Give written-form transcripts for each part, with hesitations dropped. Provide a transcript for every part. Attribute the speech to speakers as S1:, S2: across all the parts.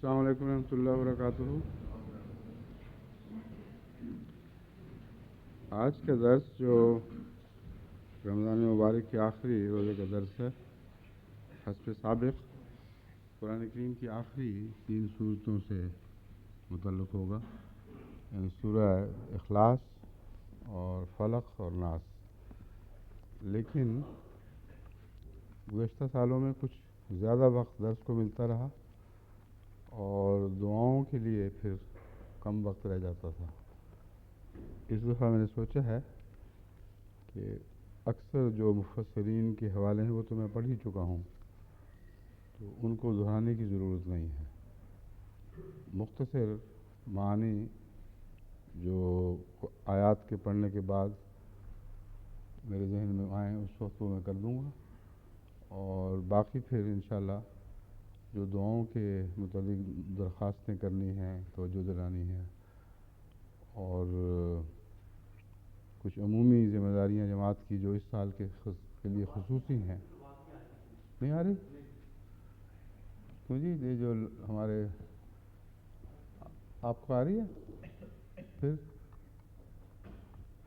S1: السلام علیکم ورحمۃ اللہ وبرکاتہ۔ آج کا درس جو رمضان مبارک کے آخری روزے کا درس ہے، حسب سابق قرآن کریم کی آخری 3 صورتوں سے متعلق ہوگا، یعنی سورہ اخلاص اور فلق اور ناس۔ لیکن گزشتہ سالوں میں کچھ زیادہ وقت درس کو ملتا رہا اور دعاؤں کے لیے پھر کم وقت رہ جاتا تھا۔ اس دفعہ میں نے سوچا ہے کہ اکثر جو مفسرین کے حوالے ہیں وہ تو میں پڑھ ہی چکا ہوں، تو ان کو دہرانے کی ضرورت نہیں ہے۔ مختصر معنی جو آیات کے پڑھنے کے بعد میرے ذہن میں آئیں اس وقت وہ میں کر دوں گا، اور باقی پھر انشاءاللہ جو دعاؤں کے متعلق درخواستیں کرنی ہیں، توجہ دلانی ہے، اور کچھ عمومی ذمہ داریاں جماعت کی جو اس سال کے لیے خصوصی ہیں۔ نہیں آ رہی؟ کیوں جی؟ یہ جو ہمارے آپ کو آ رہی ہے؟ پھر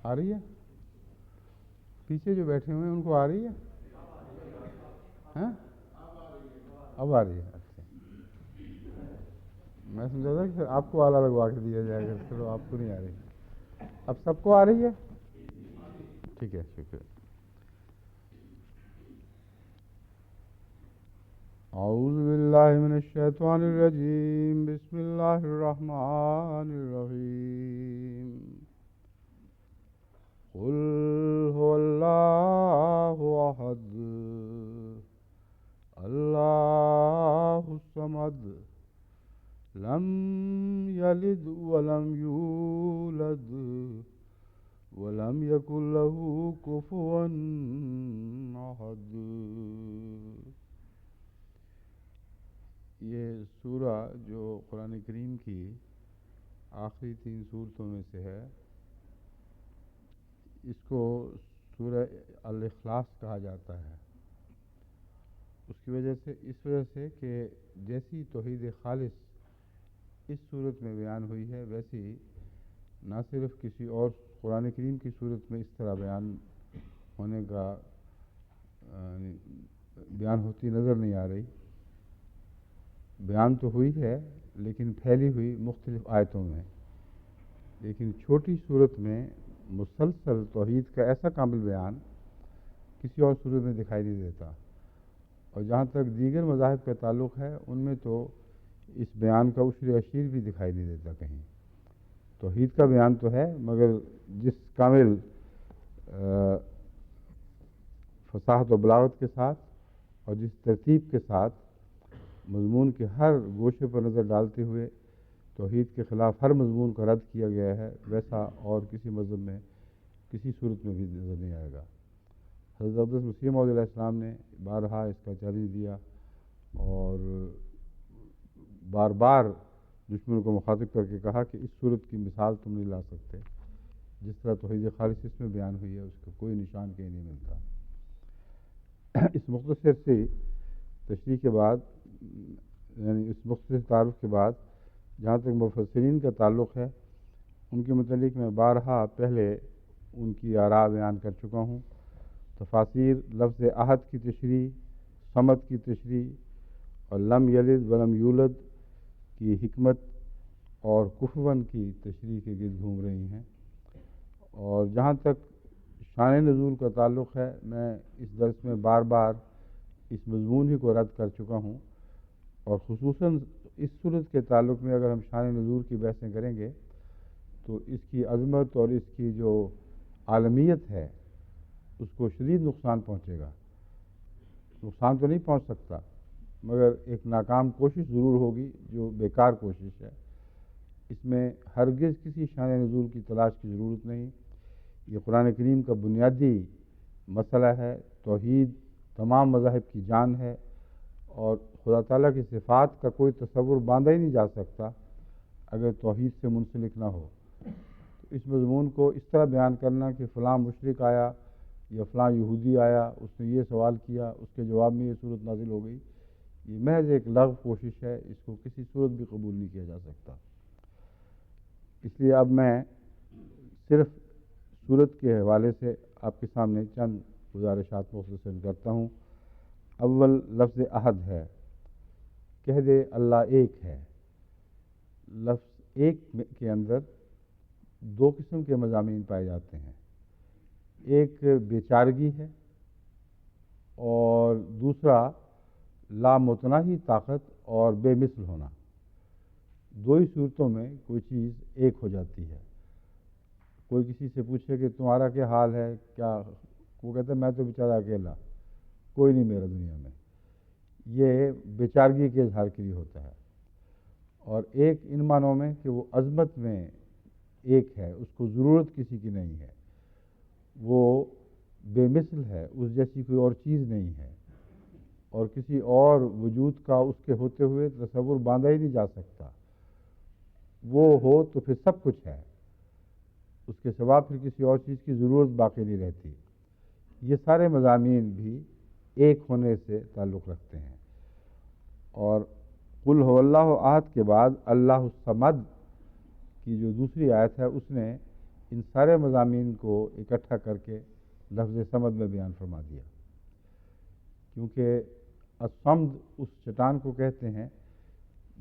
S1: آ رہی ہے؟ پیچھے جو بیٹھے ہوئے ہیں ان کو آ رہی ہے؟ ہاں اب آ رہی ہے؟ اچھا، میں سمجھا تھا کہ پھر آپ کو آلہ لگوا کے دیا جائے گا، چلو آپ کو نہیں آ رہی۔ اب سب کو آ رہی ہے؟ ٹھیک ہے، شکریہ۔ اعوذ باللہ من الشیطان الرجیم، بسم اللہ الرحمن الرحیم۔ قل هو اللہ احد اللہ الصمد لم یلد ولم یولد ولم یکن له کفوا احد۔ یہ سورہ جو قرآن کریم کی آخری 3 صورتوں میں سے ہے، اس کو سورہ الاخلاص کہا جاتا ہے۔ اس وجہ سے کہ جیسی توحید خالص اس صورت میں بیان ہوئی ہے، ویسی نہ صرف کسی اور قرآن کریم کی صورت میں اس طرح بیان ہوتی نظر نہیں آ رہی۔ بیان تو ہوئی ہے لیکن پھیلی ہوئی مختلف آیتوں میں، لیکن چھوٹی صورت میں مسلسل توحید کا ایسا کامل بیان کسی اور صورت میں دکھائی نہیں دیتا۔ اور جہاں تک دیگر مذاہب کا تعلق ہے، ان میں تو اس بیان کا عشر عشیر بھی دکھائی نہیں دیتا کہیں۔ توحید کا بیان تو ہے، مگر جس کامل فصاحت و بلاغت کے ساتھ اور جس ترتیب کے ساتھ مضمون کے ہر گوشے پر نظر ڈالتے ہوئے توحید کے خلاف ہر مضمون کو رد کیا گیا ہے، ویسا اور کسی مذہب میں کسی صورت میں بھی نظر نہیں آئے گا۔ حضرت عبدالعزیز مسیح موعود علیہ السلام نے بارہا اس کا چیلنج دیا اور بار بار دشمنوں کو مخاطب کر کے کہا کہ اس صورت کی مثال تم نہیں لا سکتے، جس طرح توحید خالص اس میں بیان ہوئی ہے اس کا کوئی نشان کہیں نہیں ملتا۔ اس مختصر سے تشریح کے بعد، یعنی اس مختصر تعارف کے بعد، جہاں تک مفسرین کا تعلق ہے، ان کے متعلق میں بارہا پہلے ان کی آراء بیان کر چکا ہوں۔ تفاسیر لفظ احد کی تشریح، صمد کی تشریح اور لم یلد ولم یولد کی حکمت اور کفواً کی تشریح کے گرد گھوم رہی ہیں۔ اور جہاں تک شان نزول کا تعلق ہے، میں اس درس میں بار بار اس مضمون ہی کو رد کر چکا ہوں، اور خصوصاً اس صورت کے تعلق میں اگر ہم شان نزول کی بحثیں کریں گے تو اس کی عظمت اور اس کی جو عالمیت ہے اس کو شدید نقصان پہنچے گا۔ نقصان تو نہیں پہنچ سکتا، مگر ایک ناکام کوشش ضرور ہوگی جو بیکار کوشش ہے۔ اس میں ہرگز کسی شان نزول کی تلاش کی ضرورت نہیں۔ یہ قرآن کریم کا بنیادی مسئلہ ہے۔ توحید تمام مذاہب کی جان ہے، اور خدا تعالیٰ کی صفات کا کوئی تصور باندھا ہی نہیں جا سکتا اگر توحید سے منسلک نہ ہو۔ تو اس مضمون کو اس طرح بیان کرنا کہ فلاں مشرک آیا یا فلاں یہودی آیا، اس نے یہ سوال کیا، اس کے جواب میں یہ صورت نازل ہو گئی، یہ محض ایک لغو کوشش ہے، اس کو کسی صورت بھی قبول نہیں کیا جا سکتا۔ اس لیے اب میں صرف صورت کے حوالے سے آپ کے سامنے چند گزارشات مختصر کرتا ہوں۔ اول لفظ احد ہے، کہہ دے اللہ ایک ہے۔ لفظ ایک کے اندر دو قسم کے مضامین پائے جاتے ہیں، ایک بے چارگی ہے اور دوسرا لامتناہی طاقت اور بے مثل ہونا۔ دو ہی صورتوں میں کوئی چیز ایک ہو جاتی ہے۔ کوئی کسی سے پوچھے کہ تمہارا کیا حال ہے، کیا، وہ کہتا ہے میں تو بیچارہ اکیلا، کوئی نہیں میرا دنیا میں۔ یہ بے چارگی کے اظہار کے لیے ہوتا ہے۔ اور ایک ان معنوں میں کہ وہ عظمت میں ایک ہے، اس کو ضرورت کسی کی نہیں ہے، وہ بے مثل ہے، اس جیسی کوئی اور چیز نہیں ہے، اور کسی اور وجود کا اس کے ہوتے ہوئے تصور باندھا ہی نہیں جا سکتا۔ وہ ہو تو پھر سب کچھ ہے، اس کے سوا پھر کسی اور چیز کی ضرورت باقی نہیں رہتی۔ یہ سارے مضامین بھی ایک ہونے سے تعلق رکھتے ہیں۔ اور قل هو اللہ احد کے بعد اللہ الصمد کی جو دوسری آیت ہے، اس نے ان سارے مضامین کو اکٹھا کر کے لفظ صمد میں بیان فرما دیا، کیونکہ الصمد اس چٹان کو کہتے ہیں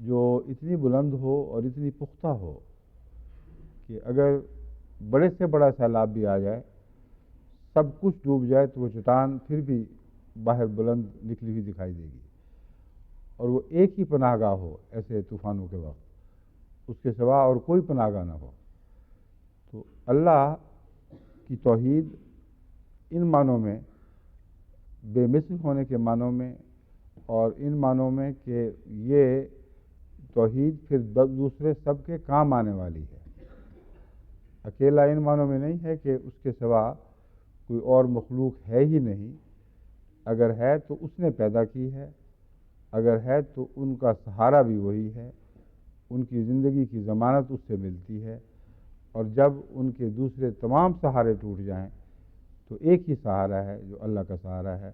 S1: جو اتنی بلند ہو اور اتنی پختہ ہو کہ اگر بڑے سے بڑا سیلاب بھی آ جائے، سب کچھ ڈوب جائے، تو وہ چٹان پھر بھی باہر بلند نکلی ہوئی دکھائی دے گی، اور وہ ایک ہی پناہ گاہ ہو ایسے طوفانوں کے وقت، اس کے سوا اور کوئی پناہ گاہ نہ ہو۔ تو اللہ کی توحید ان معنوں میں، بے مثل ہونے کے معنوں میں، اور ان معنوں میں کہ یہ توحید پھر دوسرے سب کے کام آنے والی ہے۔ اکیلا ان معنوں میں نہیں ہے کہ اس کے سوا کوئی اور مخلوق ہے ہی نہیں، اگر ہے تو اس نے پیدا کی ہے، اگر ہے تو ان کا سہارا بھی وہی ہے، ان کی زندگی کی ضمانت اس سے ملتی ہے، اور جب ان کے دوسرے تمام سہارے ٹوٹ جائیں تو ایک ہی سہارا ہے جو اللہ کا سہارا ہے،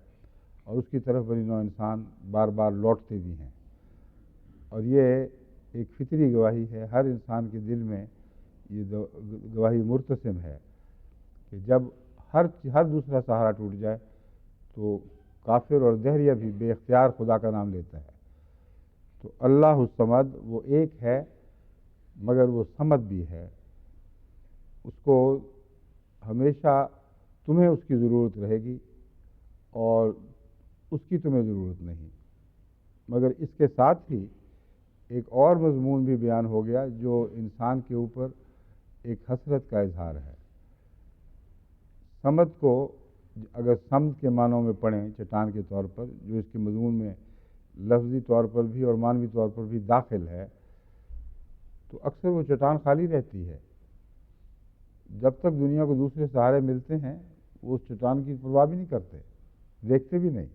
S1: اور اس کی طرف بنی نوع انسان بار بار لوٹتے بھی ہیں۔ اور یہ ایک فطری گواہی ہے، ہر انسان کے دل میں یہ گواہی مرتسم ہے کہ جب ہر دوسرا سہارا ٹوٹ جائے تو کافر اور دہریہ بھی بے اختیار خدا کا نام لیتا ہے۔ تو اللہ الصمد وہ ایک ہے، مگر وہ صمد بھی ہے، اس کو ہمیشہ تمہیں اس کی ضرورت رہے گی اور اس کی تمہیں ضرورت نہیں۔ مگر اس کے ساتھ ہی ایک اور مضمون بھی بیان ہو گیا جو انسان کے اوپر ایک حسرت کا اظہار ہے۔ صمد کو اگر صمد کے معنوں میں پڑھیں چٹان کے طور پر، جو اس کے مضمون میں لفظی طور پر بھی اور معنوی طور پر بھی داخل ہے، تو اکثر وہ چٹان خالی رہتی ہے۔ جب تک دنیا کو دوسرے سہارے ملتے ہیں وہ اس چٹان کی پرواہ بھی نہیں کرتے، دیکھتے بھی نہیں،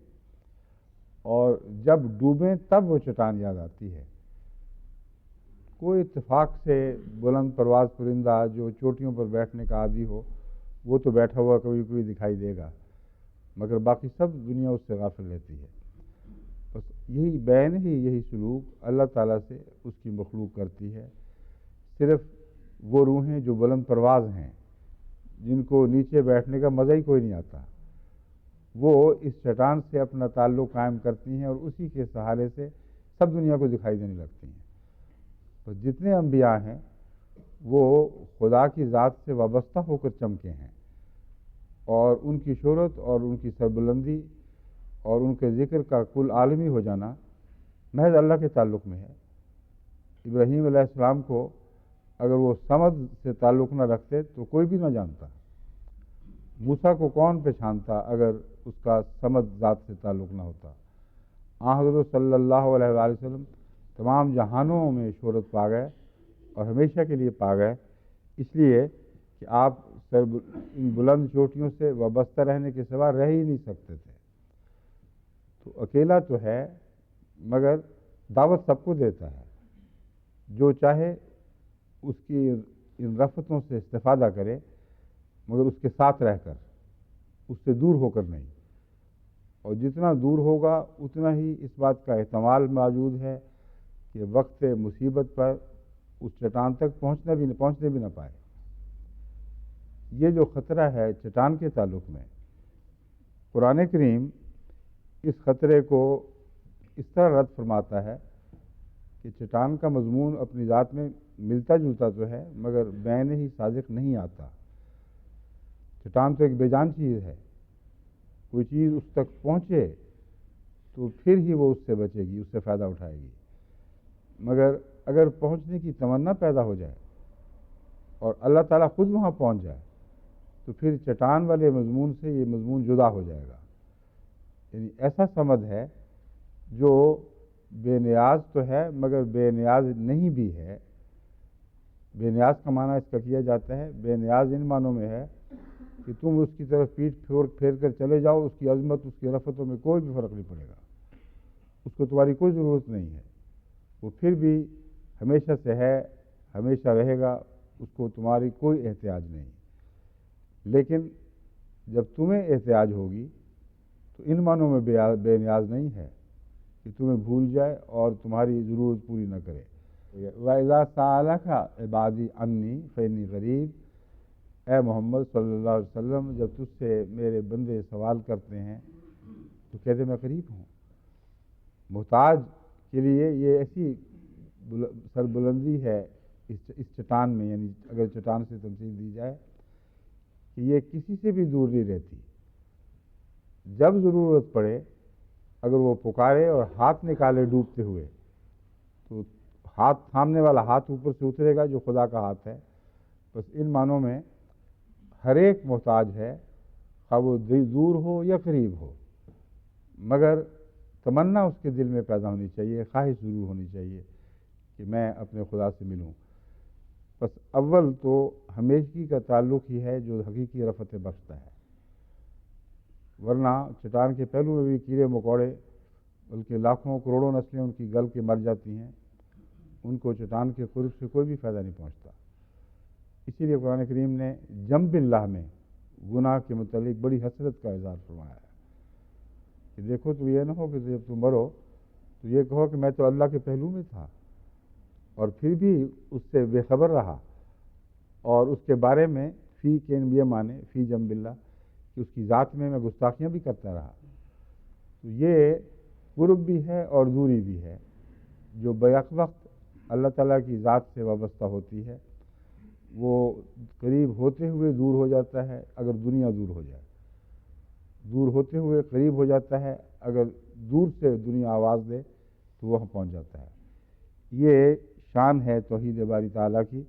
S1: اور جب ڈوبیں تب وہ چٹان یاد آتی ہے۔ کوئی اتفاق سے بلند پرواز پرندہ جو چوٹیوں پر بیٹھنے کا عادی ہو، وہ تو بیٹھا ہوا کبھی کوئی دکھائی دے گا، مگر باقی سب دنیا اس سے غافل رہتی ہے۔ بس یہی بین ہی یہی سلوک اللہ تعالیٰ سے اس کی مخلوق کرتی ہے۔ صرف وہ روحیں جو بلند پرواز ہیں، جن کو نیچے بیٹھنے کا مزہ ہی کوئی نہیں آتا، وہ اس چٹان سے اپنا تعلق قائم کرتی ہیں اور اسی کے سہارے سے سب دنیا کو دکھائی دینے لگتی ہیں۔ تو جتنے انبیاء ہیں وہ خدا کی ذات سے وابستہ ہو کر چمکے ہیں، اور ان کی شہرت اور ان کی سربلندی اور ان کے ذکر کا کل عالمی ہو جانا محض اللہ کے تعلق میں ہے۔ ابراہیم علیہ السلام کو اگر وہ صمد سے تعلق نہ رکھتے تو کوئی بھی نہ جانتا۔ موسیٰ کو کون پہچانتا اگر اس کا صمد ذات سے تعلق نہ ہوتا۔ حضرت صلی اللہ علیہ وآلہ وسلم تمام جہانوں میں شہرت پا گئے اور ہمیشہ کے لیے پا گئے، اس لیے کہ آپ ان بلند چوٹیوں سے وابستہ رہنے کے سوا رہ ہی نہیں سکتے تھے۔ تو اکیلا تو ہے، مگر دعوت سب کو دیتا ہے، جو چاہے اس کی ان رفتوں سے استفادہ کرے، مگر اس کے ساتھ رہ کر، اس سے دور ہو کر نہیں۔ اور جتنا دور ہوگا اتنا ہی اس بات کا احتمال موجود ہے کہ وقت مصیبت پر اس چٹان تک پہنچنے بھی نہ پائے۔ یہ جو خطرہ ہے چٹان کے تعلق میں، قرآن کریم اس خطرے کو اس طرح رد فرماتا ہے کہ چٹان کا مضمون اپنی ذات میں ملتا جلتا تو ہے مگر بین ہی صادق نہیں آتا۔ چٹان تو ایک بے جان چیز ہے، کوئی چیز اس تک پہنچے تو پھر ہی وہ اس سے بچے گی، اس سے فائدہ اٹھائے گی، مگر اگر پہنچنے کی تمنا پیدا ہو جائے اور اللہ تعالیٰ خود وہاں پہنچ جائے تو پھر چٹان والے مضمون سے یہ مضمون جدا ہو جائے گا۔ یعنی ایسا سمد ہے جو بے نیاز تو ہے مگر بے نیاز نہیں بھی ہے۔ بے نیاز کا معنی اس کا کیا جاتا ہے، بے نیاز ان معنوں میں ہے کہ تم اس کی طرف پیٹھ پھیر کر چلے جاؤ، اس کی عظمت، اس کی رفتوں میں کوئی بھی فرق نہیں پڑے گا، اس کو تمہاری کوئی ضرورت نہیں ہے، وہ پھر بھی ہمیشہ سے ہے، ہمیشہ رہے گا، اس کو تمہاری کوئی احتیاج نہیں۔ لیکن جب تمہیں احتیاج ہوگی تو ان معنوں میں بے نیاز نہیں ہے کہ تمہیں بھول جائے اور تمہاری ضرورت پوری نہ کرے۔ وَإِذَا سَأَلَكَ عِبَادِي عَنِّي فَإِنِّي قَرِيبٌ، اے محمد صلی اللہ علیہ وسلم، جب تجھ سے میرے بندے سوال کرتے ہیں تو کہتے میں قریب ہوں۔ محتاج کے لیے یہ ایسی سربلندی ہے اس چٹان میں، یعنی اگر چٹان سے تمثیل دی جائے کہ یہ کسی سے بھی دور نہیں رہتی۔ جب ضرورت پڑے اگر وہ پکارے اور ہاتھ نکالے ڈوبتے ہوئے تو ہاتھ تھامنے والا ہاتھ اوپر سے اترے گا جو خدا کا ہاتھ ہے۔ بس ان معنوں میں ہر ایک محتاج ہے، خواہ وہ دور ہو یا قریب ہو، مگر تمنا اس کے دل میں پیدا ہونی چاہیے، خواہش ضرور ہونی چاہیے کہ میں اپنے خدا سے ملوں۔ بس اول تو ہمیشگی کا تعلق ہی ہے جو حقیقی رفعت بخشتا ہے، ورنہ چٹان کے پہلو میں بھی کیڑے مکوڑے، بلکہ لاکھوں کروڑوں نسلیں ان کی گل کے مر جاتی ہیں، ان کو چٹان کے قرب سے کوئی بھی فائدہ نہیں پہنچتا۔ اسی لیے قرآن کریم نے جنب اللہ میں گناہ کے متعلق بڑی حسرت کا اظہار فرمایا ہے کہ دیکھو تو یہ نہ ہو کہ جب تم مرو تو یہ کہو کہ میں تو اللہ کے پہلو میں تھا اور پھر بھی اس سے بے خبر رہا، اور اس کے بارے میں فی کے یہ مانے فی جنب اللہ کہ اس کی ذات میں گستاخیاں بھی کرتا رہا۔ تو یہ قرب بھی ہے اور دوری بھی ہے جو بیک وقت اللہ تعالیٰ کی ذات سے وابستہ ہوتی ہے۔ وہ قریب ہوتے ہوئے دور ہو جاتا ہے اگر دنیا دور ہو جائے، دور ہوتے ہوئے قریب ہو جاتا ہے اگر دور سے دنیا آواز دے تو وہاں پہنچ جاتا ہے۔ یہ شان ہے توحید باری تعالیٰ کی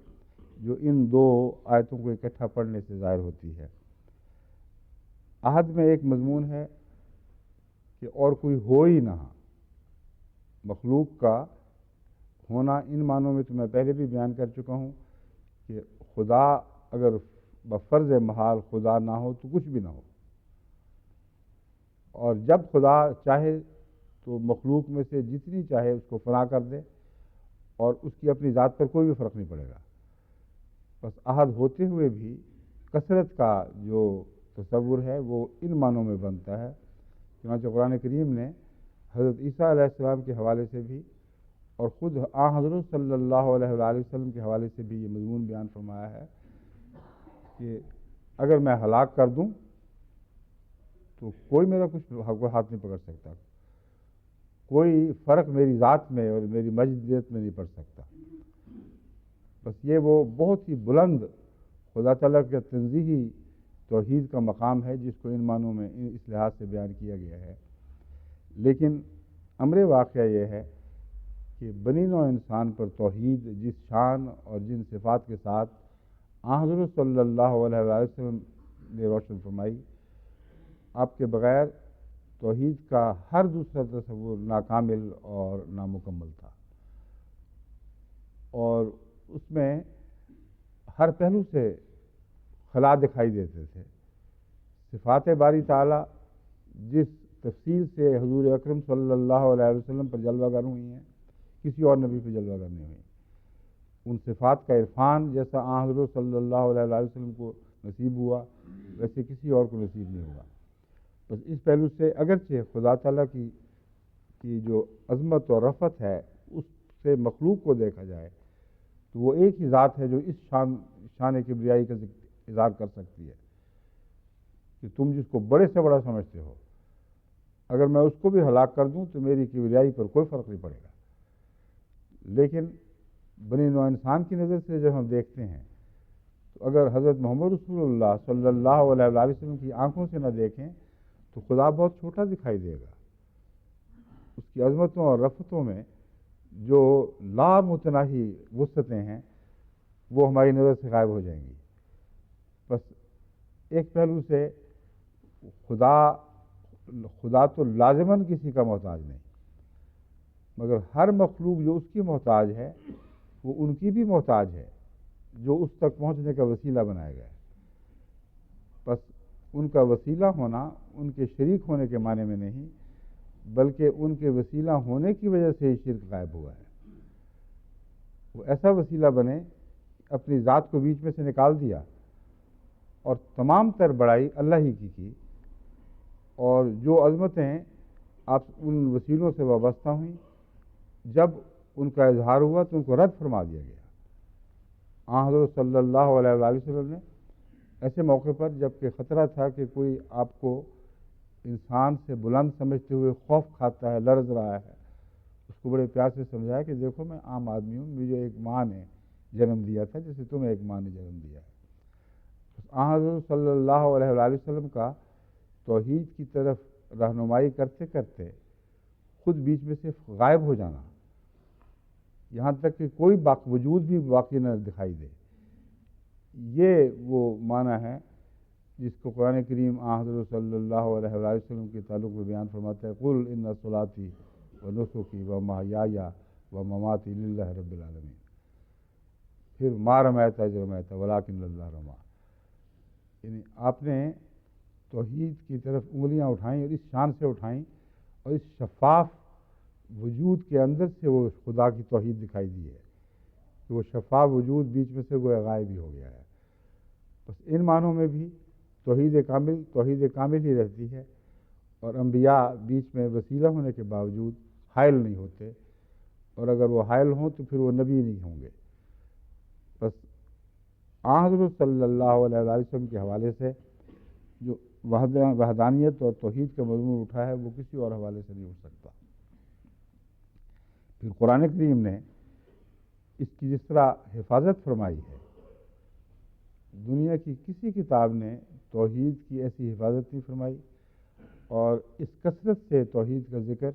S1: جو ان دو آیتوں کو اکٹھا پڑھنے سے ظاہر ہوتی ہے۔ عہد میں ایک مضمون ہے کہ اور کوئی ہو ہی نہ، مخلوق کا ہونا ان معنوں میں تو میں پہلے بھی بیان کر چکا ہوں کہ خدا اگر بفرض محال خدا نہ ہو تو کچھ بھی نہ ہو، اور جب خدا چاہے تو مخلوق میں سے جتنی چاہے اس کو فنا کر دے اور اس کی اپنی ذات پر کوئی بھی فرق نہیں پڑے گا۔ بس عہد ہوتے ہوئے بھی کثرت کا جو تصور ہے وہ ان معنوں میں بنتا ہے۔ چنانچہ قرآن کریم نے حضرت عیسیٰ علیہ السلام کے حوالے سے بھی اور خود حضرت صلی اللہ علیہ وآلہ وسلم کے حوالے سے بھی یہ مضمون بیان فرمایا ہے کہ اگر میں ہلاک کر دوں تو کوئی میرا کچھ ہاتھ نہیں پکڑ سکتا، کوئی فرق میری ذات میں اور میری مجدیت میں نہیں پڑ سکتا۔ بس یہ وہ بہت ہی بلند خدا تعالیٰ کے تنزیہی توحید کا مقام ہے جس کو ان معنوں میں اس لحاظ سے بیان کیا گیا ہے۔ لیکن امر واقعہ یہ ہے کہ بنی نوع انسان پر توحید جس شان اور جن صفات کے ساتھ حضرت صلی اللہ علیہ وسلم نے روشن فرمائی، آپ کے بغیر توحید کا ہر دوسرا تصور ناکامل اور نامکمل تھا، اور اس میں ہر پہلو سے خلا دکھائی دیتے تھے۔ صفات باری تعالیٰ جس تفصیل سے حضور اکرم صلی اللہ علیہ وسلم پر جلوہ گر ہوئی ہیں کسی اور نبی پہ جلوہ گر نہیں ہوئی۔ ان صفات کا عرفان جیسا حضرت صلی اللہ علیہ وسلم کو نصیب ہوا ویسے کسی اور کو نصیب نہیں ہوا۔ بس اس پہلو سے اگرچہ خدا تعالیٰ کی جو عظمت اور رفعت ہے اس سے مخلوق کو دیکھا جائے تو وہ ایک ہی ذات ہے جو اس شان کبریائی کا اظہار کر سکتی ہے کہ تم جس کو بڑے سے بڑا سمجھتے ہو، اگر میں اس کو بھی ہلاک کر دوں تو میری کبریائی پر کوئی فرق نہیں پڑے گا۔ لیکن بنی نوع انسان کی نظر سے جب ہم دیکھتے ہیں تو اگر حضرت محمد رسول اللہ صلی اللہ علیہ وآلہ وسلم کی آنکھوں سے نہ دیکھیں تو خدا بہت چھوٹا دکھائی دے گا۔ اس کی عظمتوں اور رفتوں میں جو لامتناہی وسعتیں ہیں وہ ہماری نظر سے غائب ہو جائیں گی۔ بس ایک پہلو سے خدا تو لازماً کسی کا محتاج نہیں، مگر ہر مخلوق جو اس کی محتاج ہے وہ ان کی بھی محتاج ہے جو اس تک پہنچنے کا وسیلہ بنایا گیا ہے۔ بس ان کا وسیلہ ہونا ان کے شریک ہونے کے معنی میں نہیں، بلکہ ان کے وسیلہ ہونے کی وجہ سے ہی شرک غائب ہوا ہے۔ وہ ایسا وسیلہ بنے اپنی ذات کو بیچ میں سے نکال دیا اور تمام تر بڑائی اللہ ہی کی اور جو عظمتیں آپ ان وسیلوں سے وابستہ ہوئیں جب ان کا اظہار ہوا تو ان کو رد فرما دیا گیا۔ حضرت صلی اللہ علیہ وآلہ وسلم نے ایسے موقع پر جب کہ خطرہ تھا کہ کوئی آپ کو انسان سے بلند سمجھتے ہوئے خوف کھاتا ہے، لرز رہا ہے، اس کو بڑے پیار سے سمجھایا کہ دیکھو میں عام آدمی ہوں، مجھے ایک ماں نے جنم دیا تھا جیسے تمہیں ایک ماں نے جنم دیا ہے۔ حضرت صلی اللہ علیہ وآلہ وسلم کا توحید کی طرف رہنمائی کرتے کرتے خود بیچ میں سے غائب ہو جانا، یہاں تک کہ کوئی وجود بھی باقی نہ دکھائی دے، یہ وہ معنی ہے جس کو قرآن کریم حضرت صلی اللہ علیہ وآلہ وسلم کے تعلق میں بیان فرماتا ہے، قل ان صلاتی و نسکی و محیای و مماتی للہ رب العالمین، پھر ما رمیت اذ رمیت ولکن اللہ رمی، یعنی آپ نے توحید کی طرف انگلیاں اٹھائیں اور اس شان سے اٹھائیں اور اس شفاف وجود کے اندر سے وہ خدا کی توحید دکھائی دی ہے کہ وہ شفاف وجود بیچ میں سے گویا غائب ہی ہو گیا ہے۔ بس ان معنوں میں بھی توحید کامل ہی رہتی ہے اور انبیاء بیچ میں وسیلہ ہونے کے باوجود حائل نہیں ہوتے، اور اگر وہ حائل ہوں تو پھر وہ نبی نہیں ہوں گے۔ بس حضرت صلی اللہ علیہ وآلہ وسلم کے حوالے سے جو وحدانیت اور توحید کا مضمون اٹھا ہے وہ کسی اور حوالے سے نہیں اٹھ سکتا۔ پھر قرآن کریم نے اس کی جس طرح حفاظت فرمائی ہے، دنیا کی کسی کتاب نے توحید کی ایسی حفاظت نہیں فرمائی اور اس کثرت سے توحید کا ذکر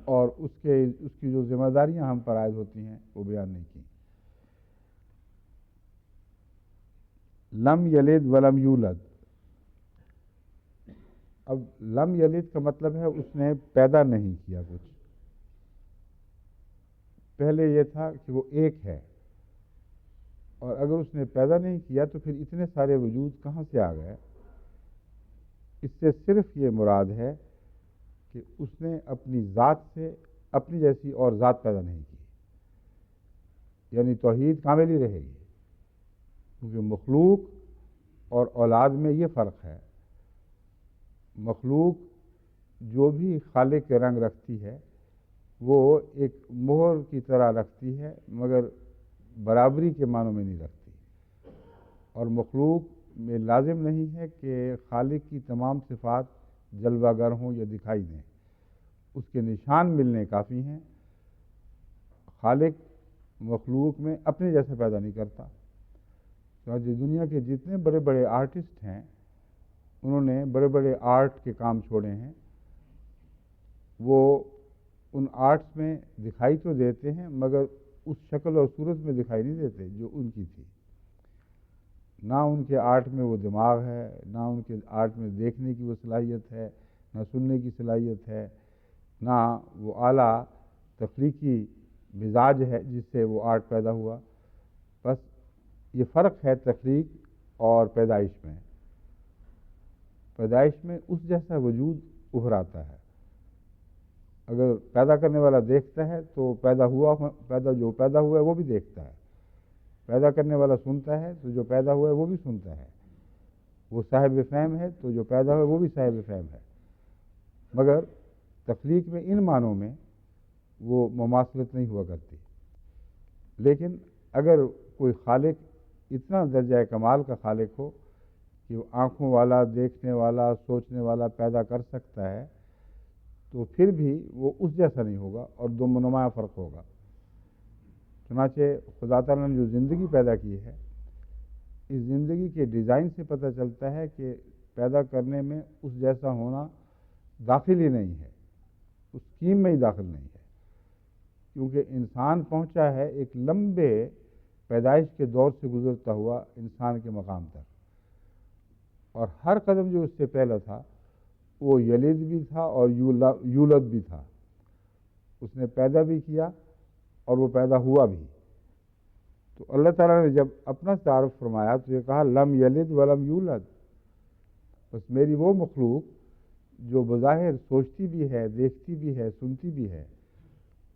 S1: اور اس کی جو ذمہ داریاں ہم پر عائد ہوتی ہیں وہ بیان نہیں کی۔ لم یلد ولم یولد، اب لم یلد کا مطلب ہے اس نے پیدا نہیں کیا کچھ، پہلے یہ تھا کہ وہ ایک ہے، اور اگر اس نے پیدا نہیں کیا تو پھر اتنے سارے وجود کہاں سے آ گئے؟ اس سے صرف یہ مراد ہے کہ اس نے اپنی ذات سے اپنی جیسی اور ذات پیدا نہیں کی، یعنی توحید کامل ہی رہے گی، کیونکہ مخلوق اور اولاد میں یہ فرق ہے۔ مخلوق جو بھی خالق کے رنگ رکھتی ہے وہ ایک مہر کی طرح رکھتی ہے مگر برابری کے معنوں میں نہیں رکھتی، اور مخلوق میں لازم نہیں ہے کہ خالق کی تمام صفات جلوہ گر ہوں یا دکھائی دیں، اس کے نشان ملنے کافی ہیں۔ خالق مخلوق میں اپنے جیسے پیدا نہیں کرتا۔ تو دنیا کے جتنے بڑے بڑے آرٹسٹ ہیں انہوں نے بڑے بڑے آرٹ کے کام چھوڑے ہیں، وہ ان آرٹس میں دکھائی تو دیتے ہیں مگر اس شکل اور صورت میں دکھائی نہیں دیتے جو ان کی تھی۔ نہ ان کے آرٹ میں وہ دماغ ہے، نہ ان کے آرٹ میں دیکھنے کی وہ صلاحیت ہے، نہ سننے کی صلاحیت ہے، نہ وہ اعلیٰ تخلیقی مزاج ہے جس سے وہ آرٹ پیدا ہوا۔ بس یہ فرق ہے تخلیق اور پیدائش میں۔ پیدائش میں اس جیسا وجود ابھر آتا ہے، اگر پیدا کرنے والا دیکھتا ہے تو جو پیدا ہوا ہے وہ بھی دیکھتا ہے، پیدا کرنے والا سنتا ہے تو جو پیدا ہوا ہے وہ بھی سنتا ہے۔ وہ صاحب فہم ہے تو جو پیدا ہوئے وہ بھی صاحب فہم ہے، مگر تخلیق میں ان معنوں میں وہ مماثلت نہیں ہوا کرتی۔ لیکن اگر کوئی خالق اتنا درجہ کمال کا خالق ہو کہ وہ آنکھوں والا، دیکھنے والا، سوچنے والا پیدا کر سکتا ہے، تو پھر بھی وہ اس جیسا نہیں ہوگا اور دو نمایاں فرق ہوگا۔ چنانچہ خدا تعالیٰ نے جو زندگی پیدا کی ہے، اس زندگی کے ڈیزائن سے پتہ چلتا ہے کہ پیدا کرنے میں اس جیسا ہونا داخل ہی نہیں ہے، اس اسکیم میں ہی داخل نہیں ہے، کیونکہ انسان پہنچا ہے ایک لمبے پیدائش کے دور سے گزرتا ہوا انسان کے مقام تک، اور ہر قدم جو اس سے پہلا تھا وہ یلد بھی تھا اور یولد بھی تھا، اس نے پیدا بھی کیا اور وہ پیدا ہوا بھی۔ تو اللہ تعالیٰ نے جب اپنا تعارف فرمایا تو یہ کہا لم یلد ولم یولد، بس میری وہ مخلوق جو بظاہر سوچتی بھی ہے، دیکھتی بھی ہے، سنتی بھی ہے،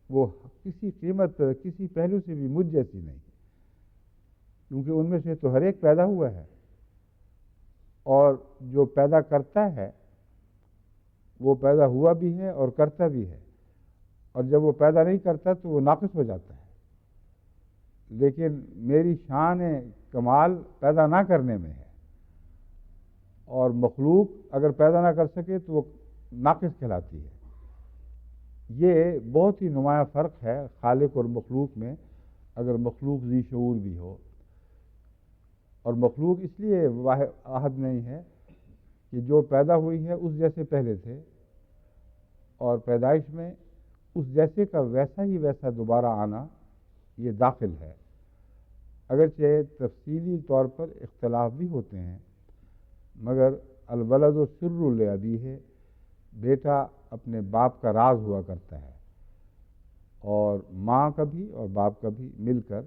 S1: وہ کسی قیمت، کسی پہلو سے بھی مجھ جیسی نہیں، کیونکہ ان میں سے تو ہر ایک پیدا ہوا ہے، اور جو پیدا کرتا ہے وہ پیدا ہوا بھی ہے اور کرتا بھی ہے، اور جب وہ پیدا نہیں کرتا تو وہ ناقص ہو جاتا ہے۔ لیکن میری شان کمال پیدا نہ کرنے میں ہے، اور مخلوق اگر پیدا نہ کر سکے تو وہ ناقص کہلاتی ہے۔ یہ بہت ہی نمایاں فرق ہے خالق اور مخلوق میں، اگر مخلوق ذی شعور بھی ہو۔ اور مخلوق اس لیے واحد نہیں ہے کہ جو پیدا ہوئی ہے اس جیسے پہلے تھے، اور پیدائش میں اس جیسے کا ویسا ہی ویسا دوبارہ آنا یہ داخل ہے، اگرچہ تفصیلی طور پر اختلاف بھی ہوتے ہیں، مگر الولد سر لابیہ، بیٹا اپنے باپ کا راز ہوا کرتا ہے، اور ماں کا بھی اور باپ کا بھی مل کر،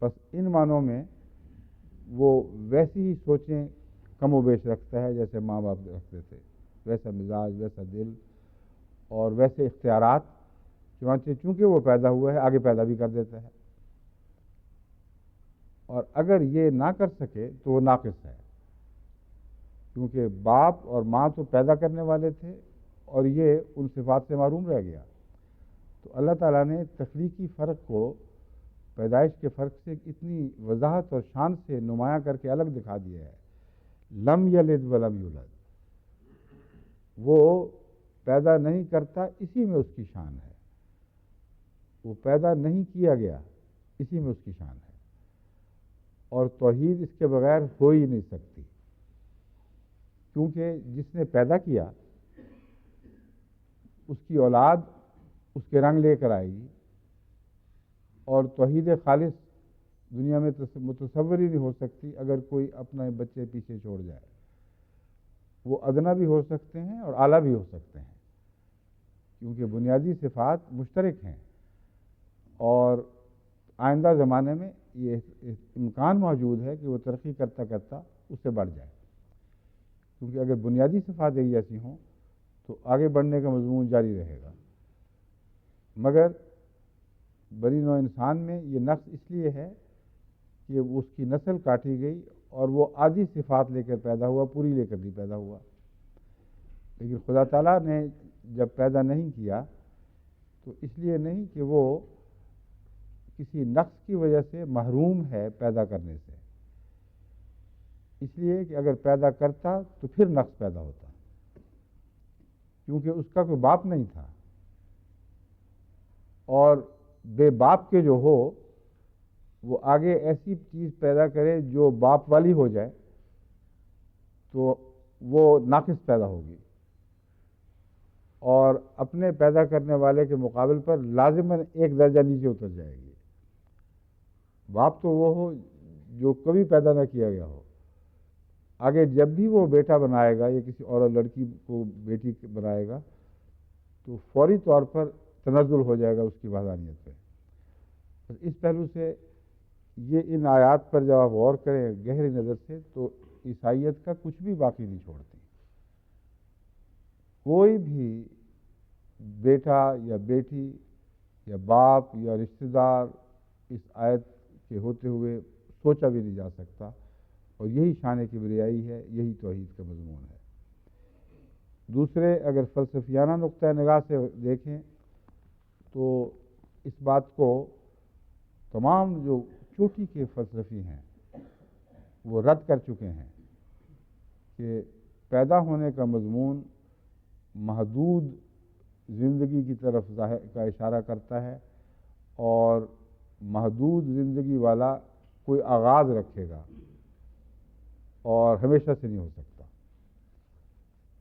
S1: بس ان معنوں میں وہ ویسی ہی سوچیں کم و بیش رکھتا ہے جیسے ماں باپ رکھتے تھے، ویسا مزاج، ویسا دل اور ویسے اختیارات، چنانچہ چونکہ وہ پیدا ہوا ہے آگے پیدا بھی کر دیتا ہے، اور اگر یہ نہ کر سکے تو وہ ناقص ہے، کیونکہ باپ اور ماں تو پیدا کرنے والے تھے اور یہ ان صفات سے محروم رہ گیا۔ تو اللہ تعالیٰ نے تخلیقی فرق کو پیدائش کے فرق سے اتنی وضاحت اور شان سے نمایاں کر کے الگ دکھا دیا ہے، لم یلد ولم یولد، وہ پیدا نہیں کرتا، اسی میں اس کی شان ہے، وہ پیدا نہیں کیا گیا، اسی میں اس کی شان ہے، اور توحید اس کے بغیر ہو ہی نہیں سکتی، کیونکہ جس نے پیدا کیا اس کی اولاد اس کے رنگ لے کر آئے گی، اور توحید خالص دنیا میں متصور ہی نہیں ہو سکتی اگر کوئی اپنے بچے پیچھے چھوڑ جائے۔ وہ ادنا بھی ہو سکتے ہیں اور اعلیٰ بھی ہو سکتے ہیں، کیونکہ بنیادی صفات مشترک ہیں، اور آئندہ زمانے میں یہ امکان موجود ہے کہ وہ ترقی کرتا کرتا اس سے بڑھ جائے، کیونکہ اگر بنیادی صفات ایک جیسی ہوں تو آگے بڑھنے کا مضمون جاری رہے گا، مگر بنی نوع انسان میں یہ نقص اس لیے ہے کہ اس کی نسل کاٹی گئی اور وہ آدھی صفات لے کر پیدا ہوا، پوری لے کر نہیں پیدا ہوا۔ لیکن خدا تعالیٰ نے جب پیدا نہیں کیا تو اس لیے نہیں کہ وہ کسی نقص کی وجہ سے محروم ہے پیدا کرنے سے، اس لیے کہ اگر پیدا کرتا تو پھر نقص پیدا ہوتا، کیونکہ اس کا کوئی باپ نہیں تھا، اور بے باپ کے جو ہو وہ آگے ایسی چیز پیدا کرے جو باپ والی ہو جائے تو وہ ناقص پیدا ہوگی، اور اپنے پیدا کرنے والے کے مقابل پر لازماً ایک درجہ نیچے اتر جائے گی۔ باپ تو وہ ہو جو کبھی پیدا نہ کیا گیا ہو، آگے جب بھی وہ بیٹا بنائے گا یا کسی اور لڑکی کو بیٹی بنائے گا تو فوری طور پر تنزل ہو جائے گا اس کی وحدانیت پہ۔ اس پہلو سے یہ ان آیات پر جب آپ غور کریں گہری نظر سے تو عیسائیت کا کچھ بھی باقی نہیں چھوڑتی۔ کوئی بھی بیٹا یا بیٹی یا باپ یا رشتہ دار اس آیت کے ہوتے ہوئے سوچا بھی نہیں جا سکتا، اور یہی شان کبریائی ہے، یہی توحید کا مضمون ہے۔ دوسرے اگر فلسفیانہ نقطۂ نگاہ سے دیکھیں تو اس بات کو تمام جو چوٹی کے فلسفی ہیں وہ رد کر چکے ہیں کہ پیدا ہونے کا مضمون محدود زندگی کی طرف کا اشارہ کرتا ہے، اور محدود زندگی والا کوئی آغاز رکھے گا اور ہمیشہ سے نہیں ہو سکتا۔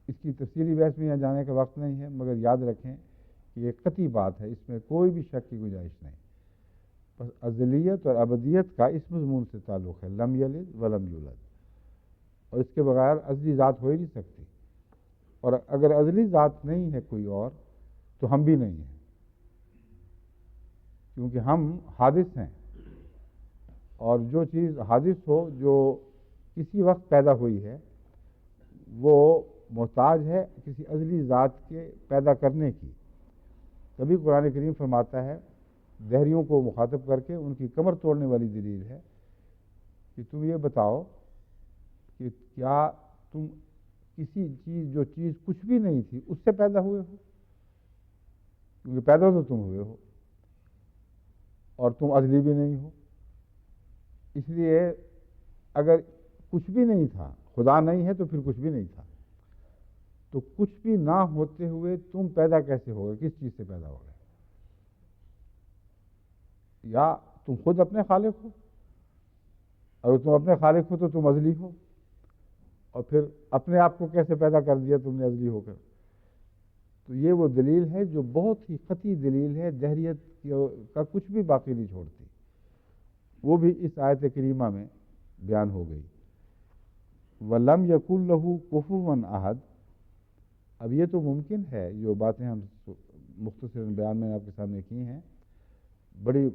S1: اس کی تفصیلی بحث میں یہاں جانے کا وقت نہیں ہے، مگر یاد رکھیں کہ یہ قطعی بات ہے، اس میں کوئی بھی شک کی گنجائش نہیں۔ بس ازلیت اور ابدیت کا اس مضمون سے تعلق ہے، لم یلد ولم یولد، اور اس کے بغیر ازلی ذات ہو ہی نہیں سکتی، اور اگر ازلی ذات نہیں ہے کوئی اور تو ہم بھی نہیں ہیں، کیونکہ ہم حادث ہیں، اور جو چیز حادث ہو، جو کسی وقت پیدا ہوئی ہے، وہ محتاج ہے کسی ازلی ذات کے پیدا کرنے کی۔ تبھی قرآن کریم فرماتا ہے، دہریوں کو مخاطب کر کے ان کی کمر توڑنے والی دلیل ہے کہ تم یہ بتاؤ کہ کیا تم کسی چیز، جو چیز کچھ بھی نہیں تھی، اس سے پیدا ہوئے ہو؟ کیونکہ پیدا تو تم ہوئے ہو، اور تم ازلی بھی نہیں ہو۔ اس لیے اگر کچھ بھی نہیں تھا، خدا نہیں ہے تو پھر کچھ بھی نہیں تھا، تو کچھ بھی نہ ہوتے ہوئے تم پیدا کیسے ہو گئے؟ کس چیز سے پیدا ہو گئے؟ یا تم خود اپنے خالق ہو؟ اگر تم اپنے خالق ہو تو تم ازلی ہو، اور پھر اپنے آپ کو کیسے پیدا کر دیا تم نے ازلی ہو کر؟ تو یہ وہ دلیل ہے جو بہت ہی قطعی دلیل ہے، دہریت کا کچھ بھی باقی نہیں چھوڑتی، وہ بھی اس آیت کریمہ میں بیان ہو گئی۔ وَلَمْ يَكُنْ لَهُ كُفُوًا أَحَدٌ۔ اب یہ تو ممکن ہے، جو باتیں ہم مختصر بیان میں آپ کے سامنے کی ہیں، بڑی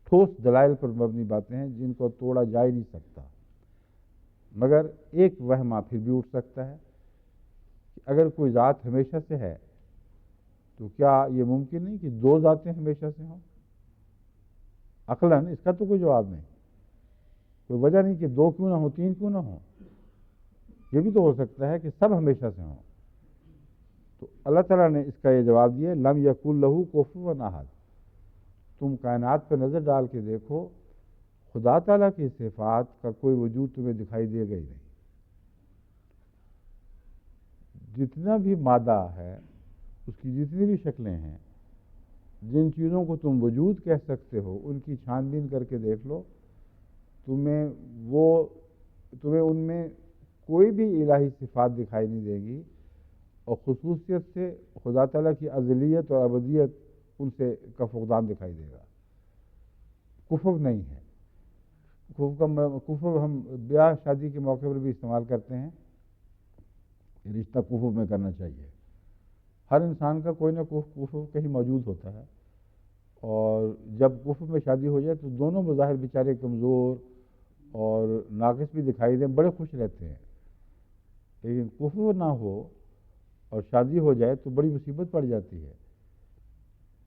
S1: ٹھوس دلائل پر مبنی باتیں ہیں جن کو توڑا جا ہی نہیں سکتا، مگر ایک وہمہ پھر بھی اٹھ سکتا ہے کہ اگر کوئی ذات ہمیشہ سے ہے تو کیا یہ ممکن نہیں کہ دو ذاتیں ہمیشہ سے ہوں؟ عقلاً اس کا تو کوئی جواب نہیں، کوئی وجہ نہیں کہ دو کیوں نہ ہوں، تین کیوں نہ ہوں۔ یہ بھی تو ہو سکتا ہے کہ سب ہمیشہ سے ہوں۔ تو اللہ تعالیٰ نے اس کا یہ جواب دیا، لم یکن لہ کفوا احد۔ تم کائنات پہ نظر ڈال کے دیکھو، خدا تعالیٰ کی صفات کا کوئی وجود تمہیں دکھائی دے گا ہی نہیں۔ جتنا بھی مادہ ہے، اس کی جتنی بھی شکلیں ہیں، جن چیزوں کو تم وجود کہہ سکتے ہو، ان کی چھان بین کر کے دیکھ لو، تمہیں ان میں کوئی بھی الہی صفات دکھائی نہیں دے گی، اور خصوصیت سے خدا تعالیٰ کی ازلیت اور ابدیت ان سے کا فقدان دکھائی دے گا۔ کفر نہیں ہے۔ کفر ہم بیاہ شادی کے موقع پر بھی استعمال کرتے ہیں، رشتہ کفر میں کرنا چاہیے۔ ہر انسان کا کوئی نہ کوئی کفر کہیں موجود ہوتا ہے، اور جب کفر میں شادی ہو جائے تو دونوں بظاہر بیچارے کمزور اور ناقص بھی دکھائی دیں، بڑے خوش رہتے ہیں، لیکن کفر نہ ہو اور شادی ہو جائے تو بڑی مصیبت پڑ جاتی ہے۔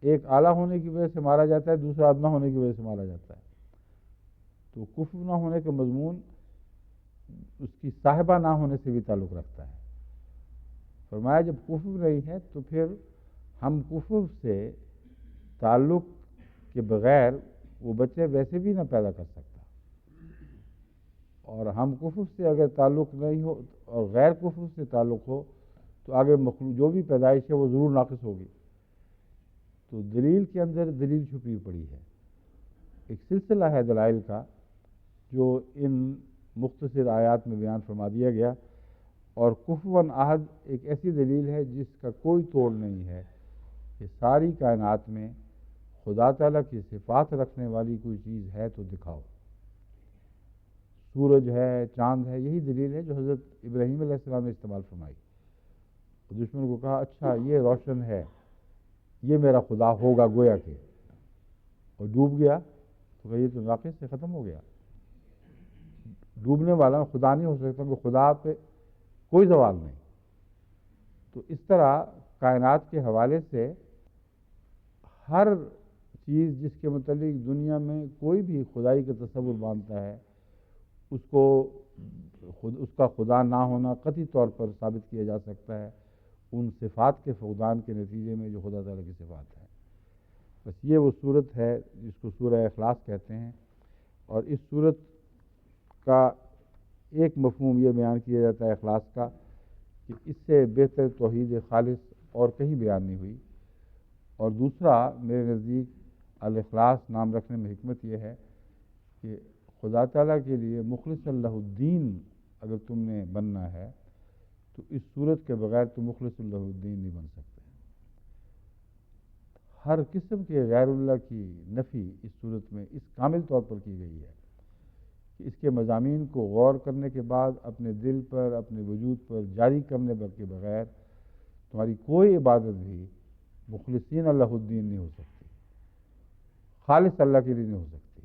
S1: ایک اعلیٰ ہونے کی وجہ سے مارا جاتا ہے، دوسرا ادنا ہونے کی وجہ سے مارا جاتا ہے۔ تو کفر نہ ہونے کا مضمون اس کی صاحبہ نہ ہونے سے بھی تعلق رکھتا ہے۔ فرمایا جب کفر نہیں ہے تو پھر ہم کفر سے تعلق کے بغیر وہ بچے ویسے بھی نہ پیدا کر سکتا، اور ہم کفر سے اگر تعلق نہیں ہو اور غیر کفر سے تعلق ہو تو آگے مخلوق جو بھی پیدائش ہے وہ ضرور ناقص ہوگی۔ تو دلیل کے اندر دلیل چھپی پڑی ہے، ایک سلسلہ ہے دلائل کا جو ان مختصر آیات میں بیان فرما دیا گیا، اور کفواً احد ایک ایسی دلیل ہے جس کا کوئی توڑ نہیں ہے کہ ساری کائنات میں خدا تعالیٰ کی صفات رکھنے والی کوئی چیز ہے تو دکھاؤ۔ سورج ہے، چاند ہے، یہی دلیل ہے جو حضرت ابراہیم علیہ السلام نے استعمال فرمائی۔ دشمن کو کہا اچھا یہ روشن ہے، یہ میرا خدا ہوگا گویا کہ، اور ڈوب گیا تو کہ یہ تو ناقص سے ختم ہو گیا۔ ڈوبنے والا خدا نہیں ہو سکتا، کہ خدا پہ کوئی زوال نہیں۔ تو اس طرح کائنات کے حوالے سے ہر چیز جس کے متعلق دنیا میں کوئی بھی خدائی کا تصور مانتا ہے، اس کو اس کا خدا نہ ہونا قطعی طور پر ثابت کیا جا سکتا ہے ان صفات کے فقدان کے نتیجے میں جو خدا تعالیٰ کی صفات ہیں۔ بس یہ وہ صورت ہے جس کو سورہ اخلاص کہتے ہیں، اور اس صورت کا ایک مفہوم یہ بیان کیا جاتا ہے اخلاص کا کہ اس سے بہتر توحید خالص اور کہیں بیان نہیں ہوئی، اور دوسرا میرے نزدیک الاخلاص نام رکھنے میں حکمت یہ ہے کہ خدا تعالیٰ کے لیے مخلص اللہ الدین اگر تم نے بننا ہے تو اس صورت کے بغیر تم مخلص اللہ الدین نہیں بن سکتے۔ ہر قسم کے غیر اللہ کی نفی اس صورت میں اس کامل طور پر کی گئی ہے کہ اس کے مضامین کو غور کرنے کے بعد اپنے دل پر اپنے وجود پر جاری کرنے کے بغیر تمہاری کوئی عبادت بھی مخلصین اللہ الدین نہیں ہو سکتی، خالص اللہ کے لیے نہیں ہو سکتی،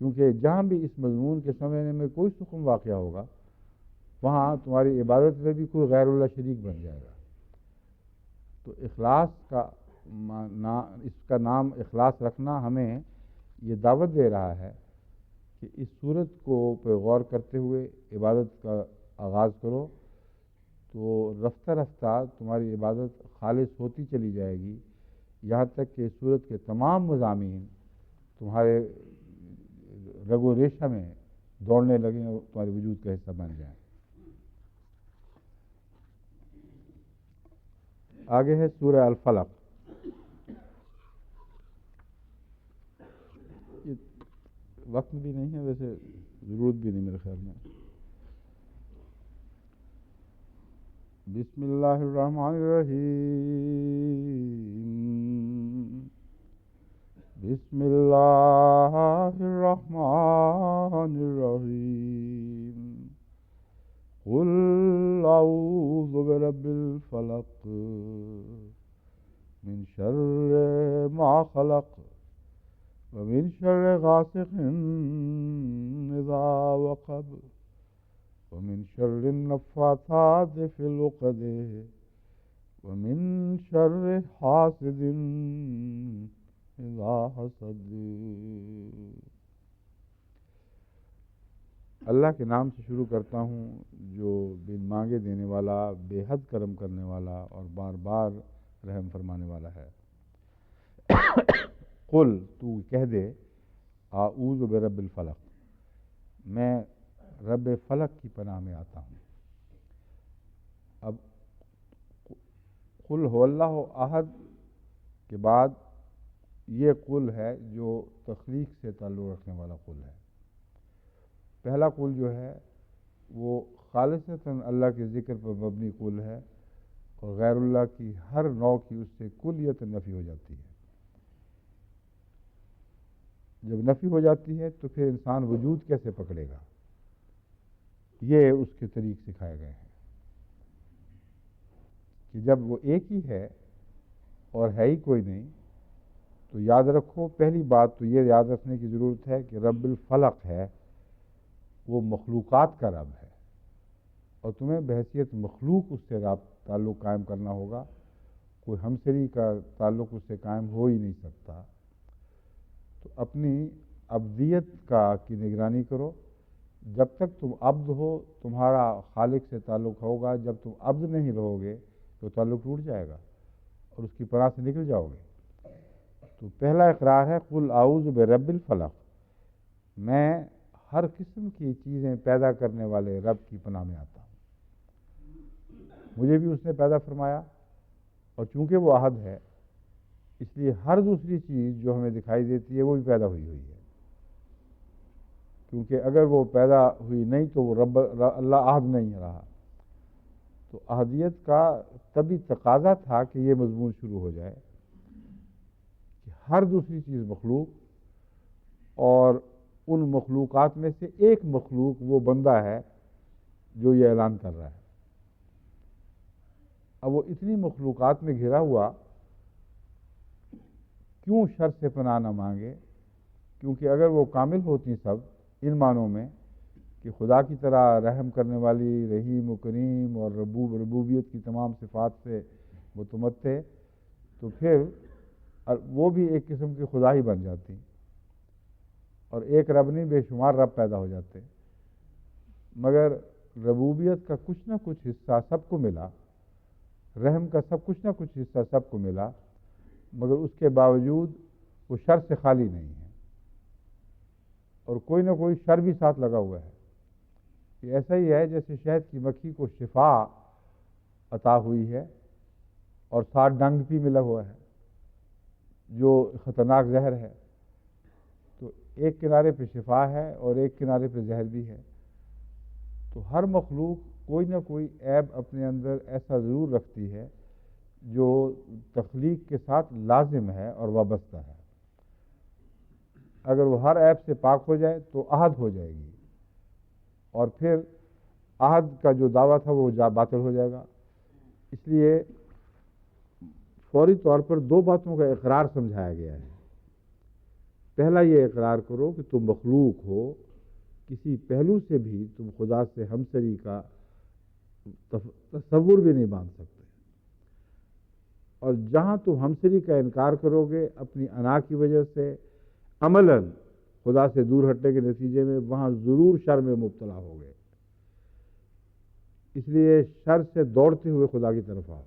S1: کیونکہ جہاں بھی اس مضمون کے سمجھنے میں کوئی سکون واقع ہوگا وہاں تمہاری عبادت میں بھی کوئی غیر اللہ شریک بن جائے گا۔ تو اخلاص کا اس کا نام اخلاص رکھنا ہمیں یہ دعوت دے رہا ہے کہ اس صورت کو پہ غور کرتے ہوئے عبادت کا آغاز کرو، تو رفتہ رفتہ تمہاری عبادت خالص ہوتی چلی جائے گی، یہاں تک کہ اس صورت کے تمام مضامین تمہارے رگ و ریشہ میں دوڑنے لگیں اور تمہارے وجود کا حصہ بن جائیں۔ آگے ہے سورہ الفلق۔ وقت بھی نہیں ہے، ویسے ضرورت بھی نہیں میرے خیال میں۔ بسم اللہ الرحمن الرحیم، بسم اللہ الرحمن الرحیم، قل اعوذ برب الفلق من شر ما خلق ومن شر غاسق اذا وقب ومن شر النفاثات في العقد ومن شر حاسد اذا حسد۔ اللہ کے نام سے شروع کرتا ہوں جو بن مانگے دینے والا، بے حد کرم کرنے والا اور بار بار رحم فرمانے والا ہے۔ قل، تو کہہ دے، اعوذ برب الفلق، میں رب فلق کی پناہ میں آتا ہوں۔ اب قل هو اللہ احد کے بعد یہ قل ہے جو تخلیق سے تعلق رکھنے والا قل ہے۔ پہلا قل جو ہے وہ خالصتاً اللہ کے ذکر پر مبنی قل ہے، اور غیر اللہ کی ہر نوع کی اس سے کلیت نفی ہو جاتی ہے۔ جب نفی ہو جاتی ہے تو پھر انسان وجود کیسے پکڑے گا، یہ اس کے طریق سکھائے گئے ہیں کہ جب وہ ایک ہی ہے اور ہے ہی کوئی نہیں، تو یاد رکھو، پہلی بات تو یہ یاد رکھنے کی ضرورت ہے کہ رب الفلق ہے وہ مخلوقات کا رب ہے، اور تمہیں بحیثیت مخلوق اس سے تعلق قائم کرنا ہوگا، کوئی ہمسری کا تعلق اس سے قائم ہو ہی نہیں سکتا۔ تو اپنی عبدیت کی نگرانی کرو، جب تک تم عبد ہو تمہارا خالق سے تعلق ہوگا، جب تم عبد نہیں رہو گے تو تعلق ٹوٹ جائے گا اور اس کی پناہ سے نکل جاؤ گے۔ تو پہلا اقرار ہے قل اعوذ برب الفلق، میں ہر قسم کی چیزیں پیدا کرنے والے رب کی پناہ میں آتا ہوں۔ مجھے بھی اس نے پیدا فرمایا، اور چونکہ وہ احد ہے اس لیے ہر دوسری چیز جو ہمیں دکھائی دیتی ہے وہ بھی پیدا ہوئی ہے، کیونکہ اگر وہ پیدا ہوئی نہیں تو وہ اللہ احد نہیں رہا۔ تو احدیت کا طبی تقاضا تھا کہ یہ مضمون شروع ہو جائے کہ ہر دوسری چیز مخلوق، اور ان مخلوقات میں سے ایک مخلوق وہ بندہ ہے جو یہ اعلان کر رہا ہے۔ اب وہ اتنی مخلوقات میں گھرا ہوا کیوں شر سے پناہ نہ مانگے؟ کیونکہ اگر وہ کامل ہوتی سب ان معنوں میں کہ خدا کی طرح رحم کرنے والی، رحیم و کریم اور ربوبیت کی تمام صفات سے متمتع، تو پھر وہ بھی ایک قسم کی خدا ہی بن جاتی، اور ایک رب نہیں بے شمار رب پیدا ہو جاتے۔ مگر ربوبیت کا کچھ نہ کچھ حصہ سب کو ملا، رحم کا کچھ نہ کچھ حصہ سب کو ملا، مگر اس کے باوجود وہ شر سے خالی نہیں ہے، اور کوئی نہ کوئی شر بھی ساتھ لگا ہوا ہے۔ یہ ایسا ہی ہے جیسے شہد کی مکھی کو شفا عطا ہوئی ہے اور ساتھ ڈنگ بھی ملا ہوا ہے جو خطرناک زہر ہے، تو ایک کنارے پہ شفا ہے اور ایک کنارے پہ زہر بھی ہے۔ تو ہر مخلوق کوئی نہ کوئی عیب اپنے اندر ایسا ضرور رکھتی ہے جو تخلیق کے ساتھ لازم ہے اور وابستہ ہے۔ اگر وہ ہر عیب سے پاک ہو جائے تو احد ہو جائے گی، اور پھر احد کا جو دعویٰ تھا وہ باطل ہو جائے گا۔ اس لیے فوری طور پر دو باتوں کا اقرار سمجھایا گیا ہے۔ پہلا یہ اقرار کرو کہ تم مخلوق ہو، کسی پہلو سے بھی تم خدا سے ہمسری کا تصور بھی نہیں باندھ سکتے، اور جہاں تم ہمسری کا انکار کرو گے اپنی انا کی وجہ سے، عملاً خدا سے دور ہٹنے کے نتیجے میں، وہاں ضرور شر میں مبتلا ہوگے۔ اس لیے شر سے دوڑتے ہوئے خدا کی طرف آؤ۔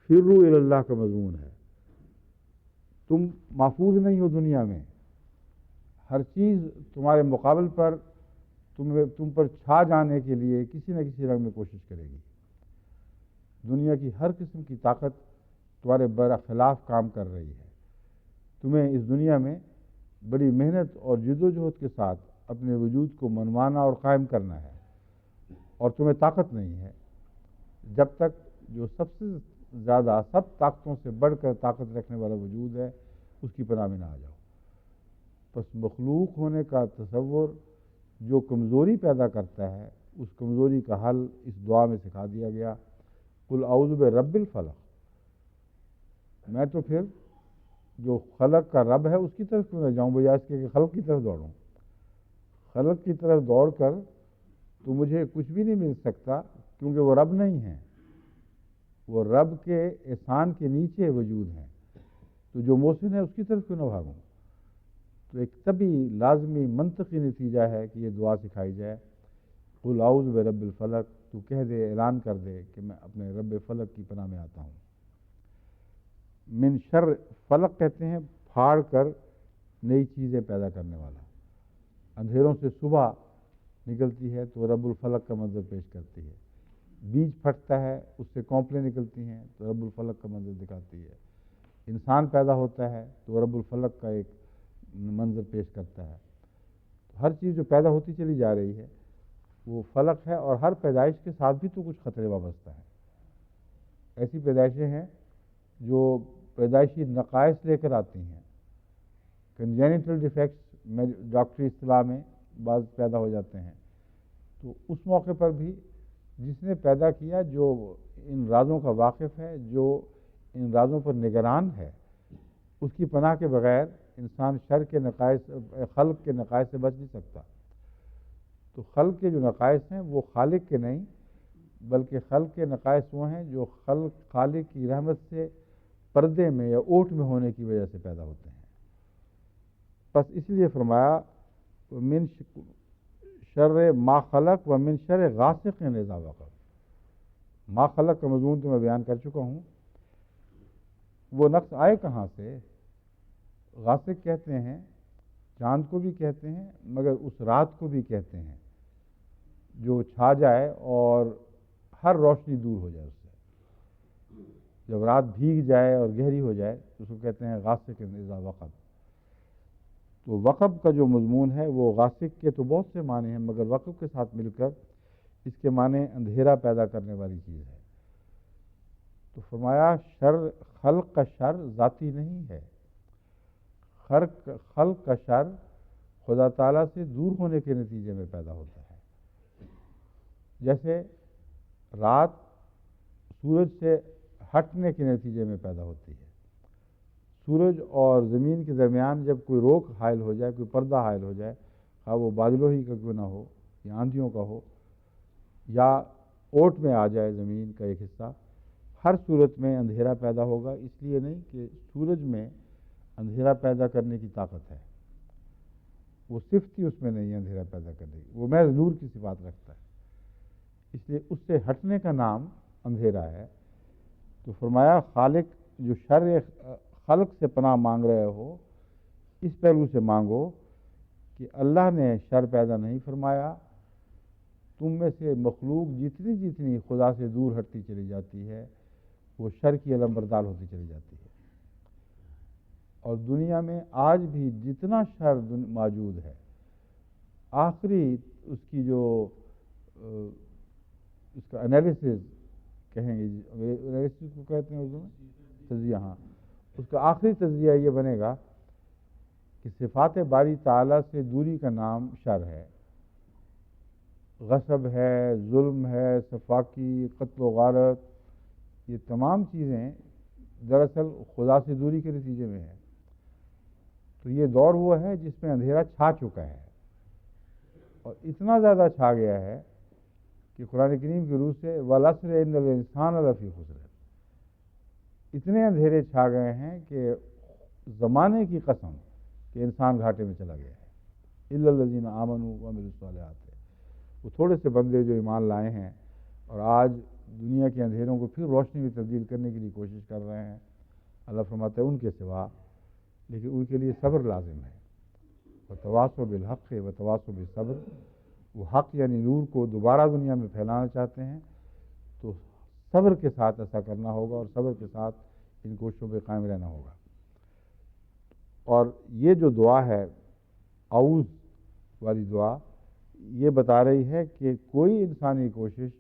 S1: فروا الی اللہ کا مضمون ہے۔ تم محفوظ نہیں ہو دنیا میں، ہر چیز تمہارے مقابل پر تم پر چھا جانے کے لیے کسی نہ کسی رنگ میں کوشش کرے گی۔ دنیا کی ہر قسم کی طاقت تمہارے برخلاف کام کر رہی ہے۔ تمہیں اس دنیا میں بڑی محنت اور جد و جہد کے ساتھ اپنے وجود کو منوانا اور قائم کرنا ہے، اور تمہیں طاقت نہیں ہے جب تک جو سب سے زیادہ سب طاقتوں سے بڑھ کر طاقت رکھنے والا وجود ہے اس کی پناہ میں نہ آ جاؤ۔ بس مخلوق ہونے کا تصور جو کمزوری پیدا کرتا ہے، اس کمزوری کا حل اس دعا میں سکھا دیا گیا، قل اعوذ برب الفلق۔ میں تو پھر جو خلق کا رب ہے اس کی طرف کیوں نہ جاؤں، بجائے اس کے کہ خلق کی طرف دوڑوں۔ خلق کی طرف دوڑ کر تو مجھے کچھ بھی نہیں مل سکتا، کیونکہ وہ رب نہیں ہے، وہ رب کے احسان کے نیچے وجود ہیں، تو جو محسن ہے اس کی طرف کیوں نہ بھاگوں۔ تو ایک طبی لازمی منطقی نتیجہ ہے کہ یہ دعا سکھائی جائے، قل اعوذ برب الفلق۔ تو کہہ دے، اعلان کر دے کہ میں اپنے رب فلق کی پناہ میں آتا ہوں۔ من شر، فلق کہتے ہیں پھاڑ کر نئی چیزیں پیدا کرنے والا۔ اندھیروں سے صبح نکلتی ہے تو رب الفلق کا منظر پیش کرتی ہے، بیج پھٹتا ہے اس سے کونپلیں نکلتی ہیں تو رب الفلق کا منظر دکھاتی ہے، انسان پیدا ہوتا ہے تو رب الفلق کا ایک منظر پیش کرتا ہے۔ ہر چیز جو پیدا ہوتی چلی جا رہی ہے وہ فلق ہے، اور ہر پیدائش کے ساتھ بھی تو کچھ خطرے وابستہ ہیں۔ ایسی پیدائشیں ہیں جو پیدائشی نقائص لے کر آتی ہیں، کنجینیٹل ڈیفیکٹس میں ڈاکٹری اصطلاح میں بعض پیدا ہو جاتے ہیں، تو اس موقع پر بھی جس نے پیدا کیا، جو ان رازوں کا واقف ہے، جو ان رازوں پر نگران ہے، اس کی پناہ کے بغیر انسان شر کے نقائص، خلق کے نقائص سے بچ نہیں سکتا۔ تو خلق کے جو نقائص ہیں وہ خالق کے نہیں، بلکہ خلق کے نقائص وہ ہیں جو خالق کی رحمت سے پردے میں یا اوٹ میں ہونے کی وجہ سے پیدا ہوتے ہیں۔ بس اس لیے فرمایا من شر ما خلق و من شر غاسق اذا وقب۔ ما خلق کا مضمون تو میں بیان کر چکا ہوں، وہ نقص آئے کہاں سے؟ غاسق کہتے ہیں چاند کو بھی کہتے ہیں، مگر اس رات کو بھی کہتے ہیں جو چھا جائے اور ہر روشنی دور ہو جائے اس سے۔ جب رات بھیگ جائے اور گہری ہو جائے تو اس کو کہتے ہیں غاسق اذا وقب۔ تو وقب کا جو مضمون ہے وہ غاسق کے تو بہت سے معنی ہیں، مگر وقب کے ساتھ مل کر اس کے معنی اندھیرا پیدا کرنے والی چیز ہے۔ تو فرمایا خلق کا شر ذاتی نہیں ہے، خلق کا شر خدا تعالیٰ سے دور ہونے کے نتیجے میں پیدا ہوتا ہے۔ جیسے رات سورج سے ہٹنے کے نتیجے میں پیدا ہوتی ہے۔ سورج اور زمین کے درمیان جب کوئی روک حائل ہو جائے، کوئی پردہ حائل ہو جائے، خواہ وہ بادلوں ہی کا کیوں نہ ہو یا آندھیوں کا ہو، یا اوٹ میں آ جائے زمین کا ایک حصہ، ہر صورت میں اندھیرا پیدا ہوگا۔ اس لیے نہیں کہ سورج میں اندھیرا پیدا کرنے کی طاقت ہے، وہ صفت ہی اس میں نہیں ہے اندھیرا پیدا کرنے کی، وہ محض نور کی صفات رکھتا ہے، اس لیے اس سے ہٹنے کا نام اندھیرا ہے۔ تو فرمایا خالق جو شر خلق سے پناہ مانگ رہے ہو، اس پہلو سے مانگو کہ اللہ نے شر پیدا نہیں فرمایا، تم میں سے مخلوق جتنی جتنی خدا سے دور ہٹتی چلی جاتی ہے وہ شر کی علمبردار ہوتی چلی جاتی ہے۔ اور دنیا میں آج بھی جتنا شر موجود ہے، آخری اس کی جو اس کا انالیسز کہیں گے، انالیسز کو کہتے ہیں اردو میں تجزیہ، ہاں، اس کا آخری تجزیہ یہ بنے گا کہ صفات باری تعالیٰ سے دوری کا نام شر ہے، غصب ہے، ظلم ہے، سفاکی، قتل و غارت، یہ تمام چیزیں دراصل خدا سے دوری کے نتیجے میں ہیں۔ تو یہ دور وہ ہے جس میں اندھیرا چھا چکا ہے، اور اتنا زیادہ چھا گیا ہے کہ قرآن کریم کی روح سے وَالْعَصْرِ إِنَّ الْإِنسَانَ لَفِي خُسْرٍ، اتنے اندھیرے چھا گئے ہیں کہ زمانے کی قسم کہ انسان گھاٹے میں چلا گیا ہے۔ إِلَّا الَّذِينَ آمَنُوا وَعَمِلُوا الصَّالِحَاتِ، وہ تھوڑے سے بندے جو ایمان لائے ہیں اور آج دنیا کے اندھیروں کو پھر روشنی میں تبدیل کرنے کے لیے کوشش کر رہے ہیں، اللہ فرماتا ہے ان کے سوا، لیکن ان کے لیے صبر لازم ہے۔ وَتَوَاصَوْا بِالْحَقِّ وَتَوَاصَوْا بِالصَّبْرِ، وہ حق یعنی نور کو دوبارہ دنیا میں پھیلانا چاہتے ہیں تو صبر کے ساتھ ایسا کرنا ہوگا، اور صبر کے ساتھ ان کوششوں پہ قائم رہنا ہوگا۔ اور یہ جو دعا ہے اعوذ والی دعا، یہ بتا رہی ہے کہ کوئی انسانی کوشش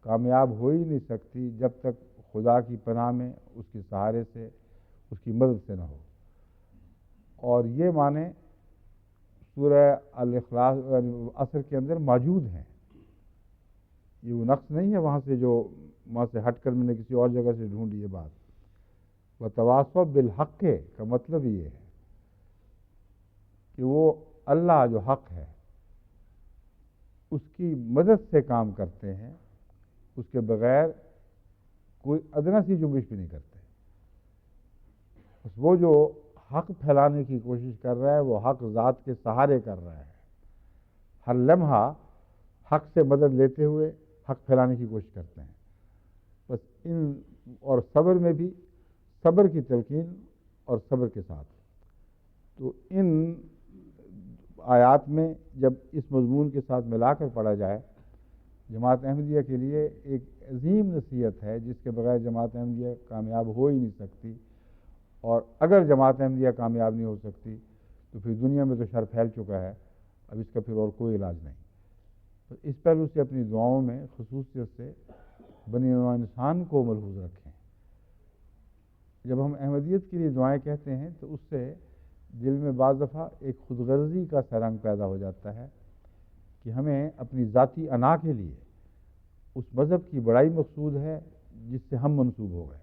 S1: کامیاب ہو ہی نہیں سکتی جب تک خدا کی پناہ میں، اس کے سہارے سے، اس کی مدد سے نہ ہو۔ اور یہ معنی سورہ الاخلاص عصر کے اندر موجود ہیں، یہ وہ نقص نہیں ہے وہاں سے ہٹ کر میں نے کسی اور جگہ سے ڈھونڈی یہ بات۔ وَتَوَاصَوْا بِالْحَقِّ کا مطلب یہ ہے کہ وہ اللہ جو حق ہے اس کی مدد سے کام کرتے ہیں، اس کے بغیر کوئی ادنا سی جنبش بھی نہیں کرتے۔ بس وہ جو حق پھیلانے کی کوشش کر رہا ہے وہ حق ذات کے سہارے کر رہا ہے، ہر لمحہ حق سے مدد لیتے ہوئے حق پھیلانے کی کوشش کرتے ہیں۔ بس ان اور صبر میں بھی صبر کی تلقین اور صبر کے ساتھ، تو ان آیات میں جب اس مضمون کے ساتھ ملا کر پڑھا جائے، جماعت احمدیہ کے لیے ایک عظیم نصیحت ہے جس کے بغیر جماعت احمدیہ کامیاب ہو ہی نہیں سکتی، اور اگر جماعت احمدیہ کامیاب نہیں ہو سکتی تو پھر دنیا میں تو شر پھیل چکا ہے، اب اس کا پھر اور کوئی علاج نہیں۔ تو اس پہلو سے اپنی دعاؤں میں خصوصیت سے بنی نوع انسان کو ملحوظ رکھیں۔ جب ہم احمدیت کے لیے دعائیں کہتے ہیں تو اس سے دل میں بعض دفعہ ایک خود غرضی کا سرنگ پیدا ہو جاتا ہے کہ ہمیں اپنی ذاتی انا کے لیے اس مذہب کی بڑائی مقصود ہے جس سے ہم منسوب ہو گئے،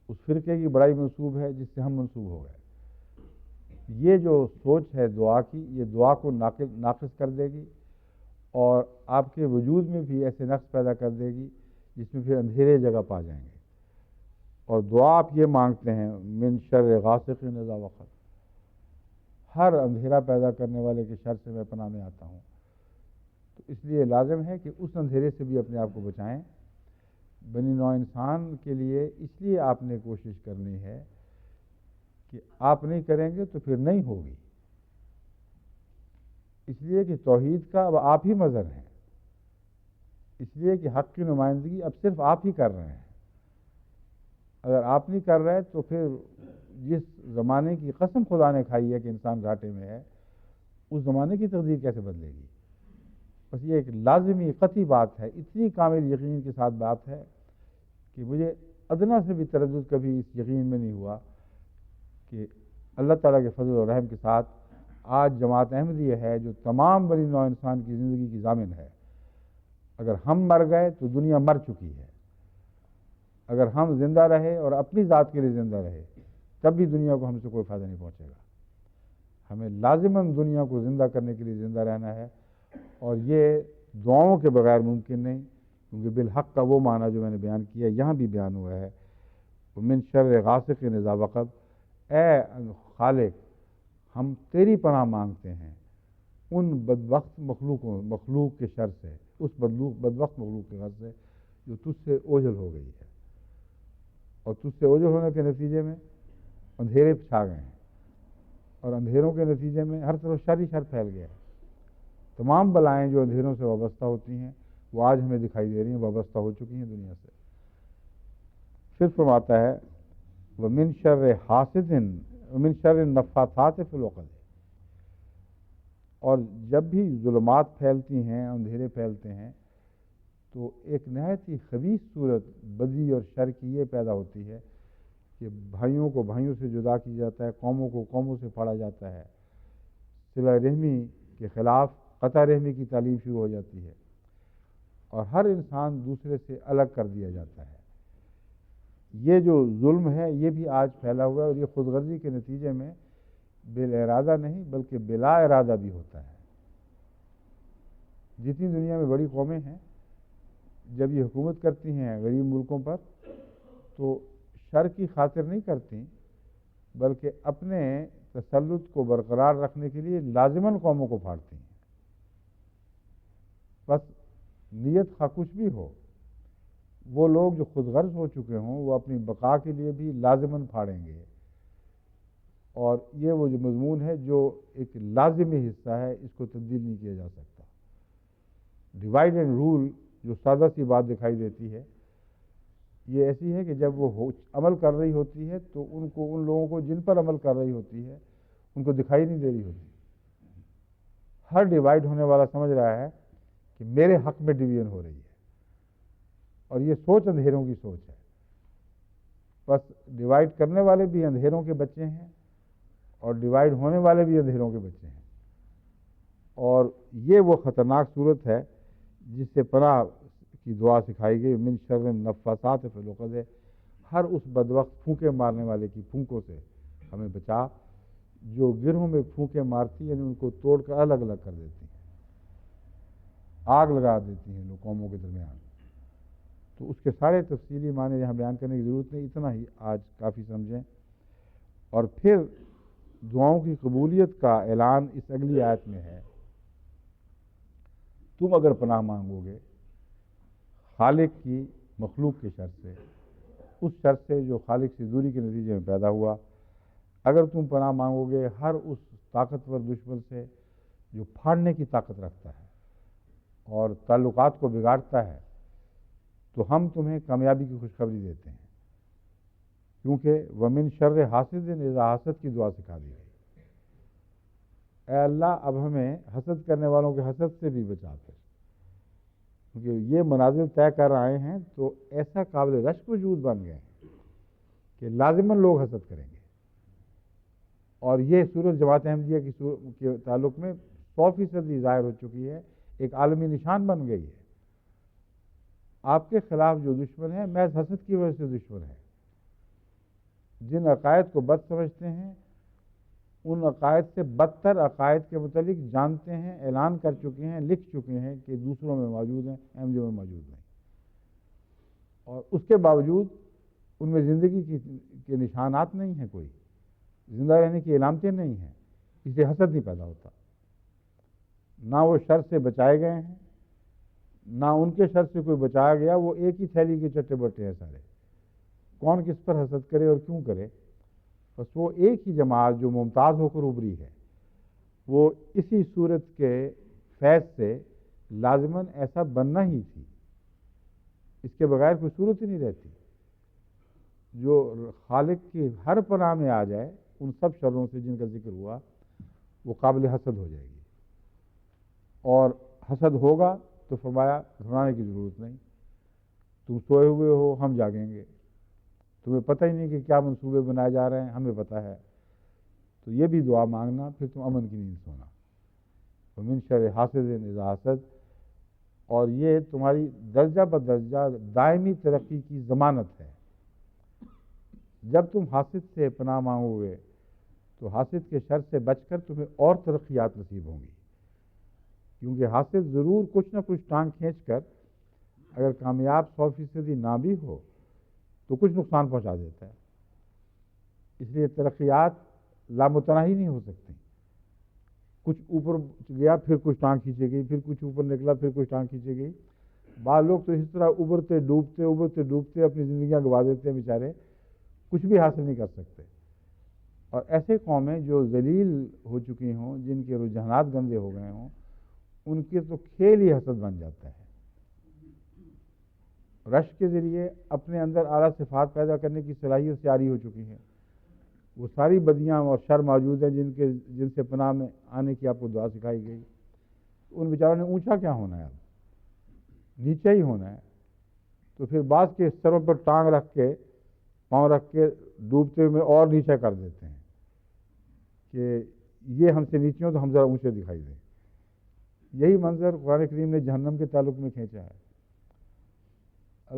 S1: اس فرقے کی بڑائی منسوب ہے جس سے ہم منسوب ہو گئے۔ یہ جو سوچ ہے دعا کی، یہ دعا کو ناقص کر دے گی اور آپ کے وجود میں بھی ایسے نقص پیدا کر دے گی جس میں پھر اندھیرے جگہ پا جائیں گے۔ اور دعا آپ یہ مانگتے ہیں من شر غاسق اذا وقب، ہر اندھیرا پیدا کرنے والے کے شر سے میں پناہ میں آتا ہوں۔ تو اس لیے لازم ہے کہ اس اندھیرے سے بھی اپنے آپ کو بچائیں۔ بنی نوع انسان کے لیے اس لیے آپ نے کوشش کرنی ہے کہ آپ نہیں کریں گے تو پھر نہیں ہوگی، اس لیے کہ توحید کا اب آپ ہی مظہر ہیں، اس لیے کہ حق کی نمائندگی اب صرف آپ ہی کر رہے ہیں۔ اگر آپ نہیں کر رہے تو پھر جس زمانے کی قسم خدا نے کھائی ہے کہ انسان گھاٹے میں ہے، اس زمانے کی تقدیر کیسے بدلے گی؟ بس یہ ایک لازمی قطعی بات ہے، اتنی کامل یقین کے ساتھ بات ہے کہ مجھے ادنا سے بھی تردد کبھی اس یقین میں نہیں ہوا کہ اللہ تعالیٰ کے فضل و رحم کے ساتھ آج جماعت احمدیہ ہے جو تمام بنی نوع انسان کی زندگی کی ضامن ہے۔ اگر ہم مر گئے تو دنیا مر چکی ہے، اگر ہم زندہ رہے اور اپنی ذات کے لیے زندہ رہے تب بھی دنیا کو ہم سے کوئی فائدہ نہیں پہنچے گا۔ ہمیں لازماً دنیا کو زندہ کرنے کے لیے زندہ رہنا ہے، اور یہ دعاؤں کے بغیر ممکن نہیں، کیونکہ بالحق کا وہ معنی جو میں نے بیان کیا یہاں بھی بیان ہوا ہے، من شر غاسق اذا وقب، اے خالق ہم تیری پناہ مانگتے ہیں ان بدبخت مخلوق کے شر سے، اس بدبخت مخلوق کے شر سے جو تجھ سے اوجھل ہو گئی ہے، اور تجھ سے اوجھل ہونے کے نتیجے میں اندھیرے چھا گئے ہیں، اور اندھیروں کے نتیجے میں ہر طرف شر ہی شر پھیل گیا ہے۔ تمام بلائیں جو اندھیروں سے وابستہ ہوتی ہیں وہ آج ہمیں دکھائی دے رہی ہیں، وابستہ ہو چکی ہیں دنیا سے۔ پھر فرماتا ہے وَمِن شَرِّ حاسد وَمِن شَرِّ النفاثات فی العقد، اور جب بھی ظلمات پھیلتی ہیں، اندھیرے پھیلتے ہیں، تو ایک نہایت ہی خبیث صورت بدی اور شر کی یہ پیدا ہوتی ہے کہ بھائیوں کو بھائیوں سے جدا کیا جاتا ہے، قوموں کو قوموں سے پھاڑا جاتا ہے، صلہ رحمی کے خلاف قطع رحمی کی تعلیم شروع ہو جاتی ہے، اور ہر انسان دوسرے سے الگ کر دیا جاتا ہے۔ یہ جو ظلم ہے یہ بھی آج پھیلا ہوا ہے، اور یہ خود غرضی کے نتیجے میں بالارادہ نہیں بلکہ بلا ارادہ بھی ہوتا ہے۔ جتنی دنیا میں بڑی قومیں ہیں، جب یہ حکومت کرتی ہیں غریب ملکوں پر تو شر کی خاطر نہیں کرتی، بلکہ اپنے تسلط کو برقرار رکھنے کے لیے لازماً قوموں کو پھاڑتی ہیں۔ بس نیت خواہ کچھ بھی ہو، وہ لوگ جو خود غرض ہو چکے ہوں وہ اپنی بقا کے لیے بھی لازماً پھاڑیں گے، اور یہ وہ جو مضمون ہے جو ایک لازمی حصہ ہے، اس کو تبدیل نہیں کیا جا سکتا۔ ڈیوائڈ اینڈ رول جو سادہ سی بات دکھائی دیتی ہے، یہ ایسی ہے کہ جب وہ عمل کر رہی ہوتی ہے تو ان لوگوں کو جن پر عمل کر رہی ہوتی ہے ان کو دکھائی نہیں دے رہی ہوتی۔ ہر ڈیوائڈ ہونے والا سمجھ رہا ہے کہ میرے حق میں ڈویژن ہو رہی ہے، اور یہ سوچ اندھیروں کی سوچ ہے۔ بس ڈیوائڈ کرنے والے بھی اندھیروں کے بچے ہیں، اور ڈیوائڈ ہونے والے بھی اندھیروں کے بچے ہیں، اور یہ وہ خطرناک صورت ہے جس سے پناہ کی دعا سکھائی گئی، من شر النفاثات فی العقد، ہر اس بدوقت پھونکے مارنے والے کی پھونکوں سے ہمیں بچا، جو گرہوں میں پھونکے مارتی، یعنی ان کو توڑ کر الگ الگ کر دیتی ہیں، آگ لگا دیتی ہیں لوگ قوموں کے درمیان۔ تو اس کے سارے تفصیلی معنی یہاں بیان کرنے کی ضرورت نہیں، اتنا ہی آج کافی سمجھیں۔ اور پھر دعاؤں کی قبولیت کا اعلان اس اگلی آیت میں ہے، تم اگر پناہ مانگو گے خالق کی مخلوق کے شر سے، اس شر سے جو خالق سے دوری کے نتیجے میں پیدا ہوا، اگر تم پناہ مانگو گے ہر اس طاقتور دشمن سے جو پھاڑنے کی طاقت رکھتا ہے اور تعلقات کو بگاڑتا ہے، تو ہم تمہیں کامیابی کی خوشخبری دیتے ہیں، کیونکہ وَمِن شَرِّ حاسد اذا حسد کی دعا سکھا دی گئی۔ اے اللہ اب ہمیں حسد کرنے والوں کے حسد سے بھی بچا کر، کیونکہ یہ منازل طے کر آئے ہیں تو ایسا قابل رشک وجود بن گئے ہیں کہ لازماً لوگ حسد کریں گے، اور یہ صورت جماعت احمدیہ کے تعلق میں 100% ظاہر ہو چکی ہے، ایک عالمی نشان بن گئی ہے۔ آپ کے خلاف جو دشمن ہے محض حسد کی وجہ سے دشمن ہے۔ جن عقائد کو بد سمجھتے ہیں ان عقائد سے بدتر عقائد کے متعلق جانتے ہیں، اعلان کر چکے ہیں، لکھ چکے ہیں کہ دوسروں میں موجود ہیں، احمدیوں میں موجود نہیں، اور اس کے باوجود ان میں زندگی کے نشانات نہیں ہیں، کوئی زندہ رہنے کی علامتیں نہیں ہیں، اس سے حسد نہیں پیدا ہوتا۔ نہ وہ شر سے بچائے گئے ہیں، نہ ان کے شر سے کوئی بچایا گیا، وہ ایک ہی تھیلی کے چٹے بٹے ہیں سارے، کون کس پر حسد کرے اور کیوں کرے، بس وہ ایک ہی جماعت جو ممتاز ہو کر ابھری ہے، وہ اسی صورت کے فیض سے لازماً ایسا بننا ہی تھی، اس کے بغیر کوئی صورت ہی نہیں رہتی۔ جو خالق کی ہر پناہ میں آ جائے ان سب شروں سے جن کا ذکر ہوا، وہ قابل حسد ہو جائے گی، اور حسد ہوگا تو فرمایا گھبرانے کی ضرورت نہیں، تم سوئے ہوئے ہو، ہم جاگیں گے، تمہیں پتہ ہی نہیں کہ کیا منصوبے بنائے جا رہے ہیں، ہمیں پتہ ہے، تو یہ بھی دعا مانگنا، پھر تم امن کی نیند سونا۔ وَمِن شَرِّ حاسد اذا حسد، اور یہ تمہاری درجہ بدرجہ دائمی ترقی کی ضمانت ہے۔ جب تم حاسد سے پناہ مانگو گے تو حاسد کے شر سے بچ کر تمہیں اور ترقیات نصیب ہوں گی، کیونکہ حاسد ضرور کچھ نہ کچھ ٹانگ کھینچ کر اگر کامیاب 100% نہ بھی ہو تو کچھ نقصان پہنچا دیتا ہے، اس لیے ترقیات لامتناہی نہیں ہو سکتی۔ کچھ اوپر گیا پھر کچھ ٹانگ کھینچے گئی، پھر کچھ اوپر نکلا پھر کچھ ٹانگ کھینچے گئی۔ بعض لوگ تو اس طرح ابھرتے ڈوبتے اپنی زندگیاں گوا دیتے ہیں بیچارے، کچھ بھی حاصل نہیں کر سکتے۔ اور ایسے قومیں جو ذلیل ہو چکی ہوں، جن کے رجحانات گندے ہو گئے ہوں، ان کے تو کھیل ہی حسد بن جاتا ہے۔ رشک کے ذریعے اپنے اندر اعلیٰ صفات پیدا کرنے کی صلاحیت سے عاری ہو چکی ہیں۔ وہ ساری بدیاں اور شر موجود ہیں جن سے پناہ میں آنے کی آپ کو دعا سکھائی گئی۔ ان بیچاروں نے اونچا کیا ہونا ہے، اب نیچے ہی ہونا ہے۔ تو پھر بعض کے سروں پر ٹانگ رکھ کے، پاؤں رکھ کے ڈوبتے ہوئے اور نیچے کر دیتے ہیں کہ یہ ہم سے نیچے ہوں تو ہم ذرا اونچے دکھائی دیں۔ یہی منظر قرآن کریم نے جہنم کے تعلق میں کھینچا ہے۔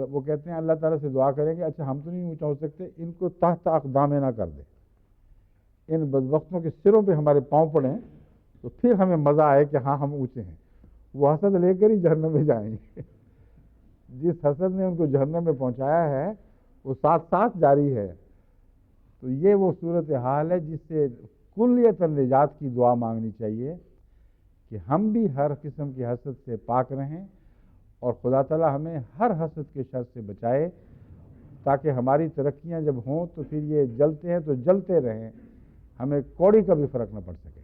S1: وہ کہتے ہیں اللہ تعالیٰ سے دعا کریں گے، اچھا ہم تو نہیں اونچا ہو سکتے، ان کو تحت اقدامنا کر دیں، ان بدبختوں کے سروں پہ ہمارے پاؤں پڑیں تو پھر ہمیں مزہ آئے کہ ہاں ہم اونچے ہیں۔ وہ حسد لے کر ہی جہنم میں جائیں گے۔ جس حسد نے ان کو جہنم میں پہنچایا ہے وہ ساتھ ساتھ جاری ہے۔ تو یہ وہ صورتحال ہے جس سے کلیت النجات کی دعا مانگنی چاہیے کہ ہم بھی ہر قسم کی حسد سے پاک رہیں، اور خدا تعالیٰ ہمیں ہر حسد کے شر سے بچائے، تاکہ ہماری ترقیاں جب ہوں تو پھر یہ جلتے ہیں تو جلتے رہیں، ہمیں کوڑی کا بھی فرق نہ پڑ سکے۔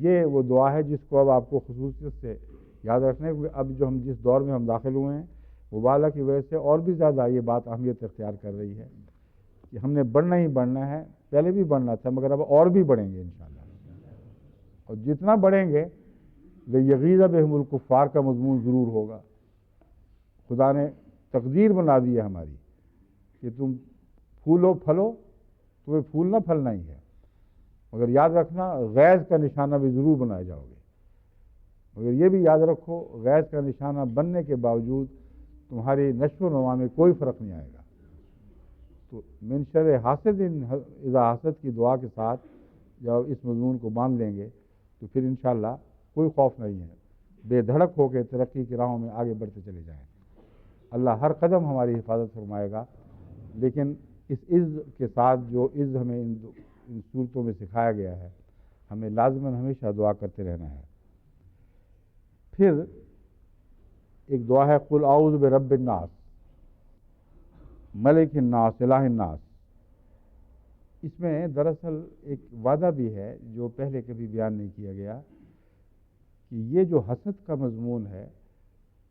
S1: یہ وہ دعا ہے جس کو اب آپ کو خصوصیت سے یاد رکھنا ہے، کیونکہ اب جو ہم جس دور میں ہم داخل ہوئے ہیں، وبالا کی وجہ سے اور بھی زیادہ یہ بات اہمیت اختیار کر رہی ہے کہ ہم نے بڑھنا ہی بڑھنا ہے۔ پہلے بھی بڑھنا تھا مگر اب اور بھی بڑھیں گے انشاءاللہ، اور جتنا بڑھیں گے لیغیظ بہم الکفار کا مضمون ضرور ہوگا۔ خدا نے تقدیر بنا دی ہے ہماری کہ تم پھولو پھلو، تمہیں پھولنا پھلنا ہی ہے، مگر یاد رکھنا غیظ کا نشانہ بھی ضرور بنائے جاؤ گے۔ مگر یہ بھی یاد رکھو غیظ کا نشانہ بننے کے باوجود تمہاری نشو و نما میں کوئی فرق نہیں آئے گا۔ تو من شر حاسد اذا حسد کی دعا کے ساتھ جب اس مضمون کو باندھ لیں گے تو پھر انشاءاللہ کوئی خوف نہیں ہے، بے دھڑک ہو کے ترقی کی راہوں میں آگے بڑھتے چلے جائیں۔ اللہ ہر قدم ہماری حفاظت فرمائے گا، لیکن اس عز کے ساتھ جو عز ہمیں ان صورتوں میں سکھایا گیا ہے، ہمیں لازماً ہمیشہ دعا کرتے رہنا ہے۔ پھر ایک دعا ہے قل اعوذ برب الناس ملک الناس الہ الناس۔ اس میں دراصل ایک وعدہ بھی ہے جو پہلے کبھی بیان نہیں کیا گیا، کہ یہ جو حسد کا مضمون ہے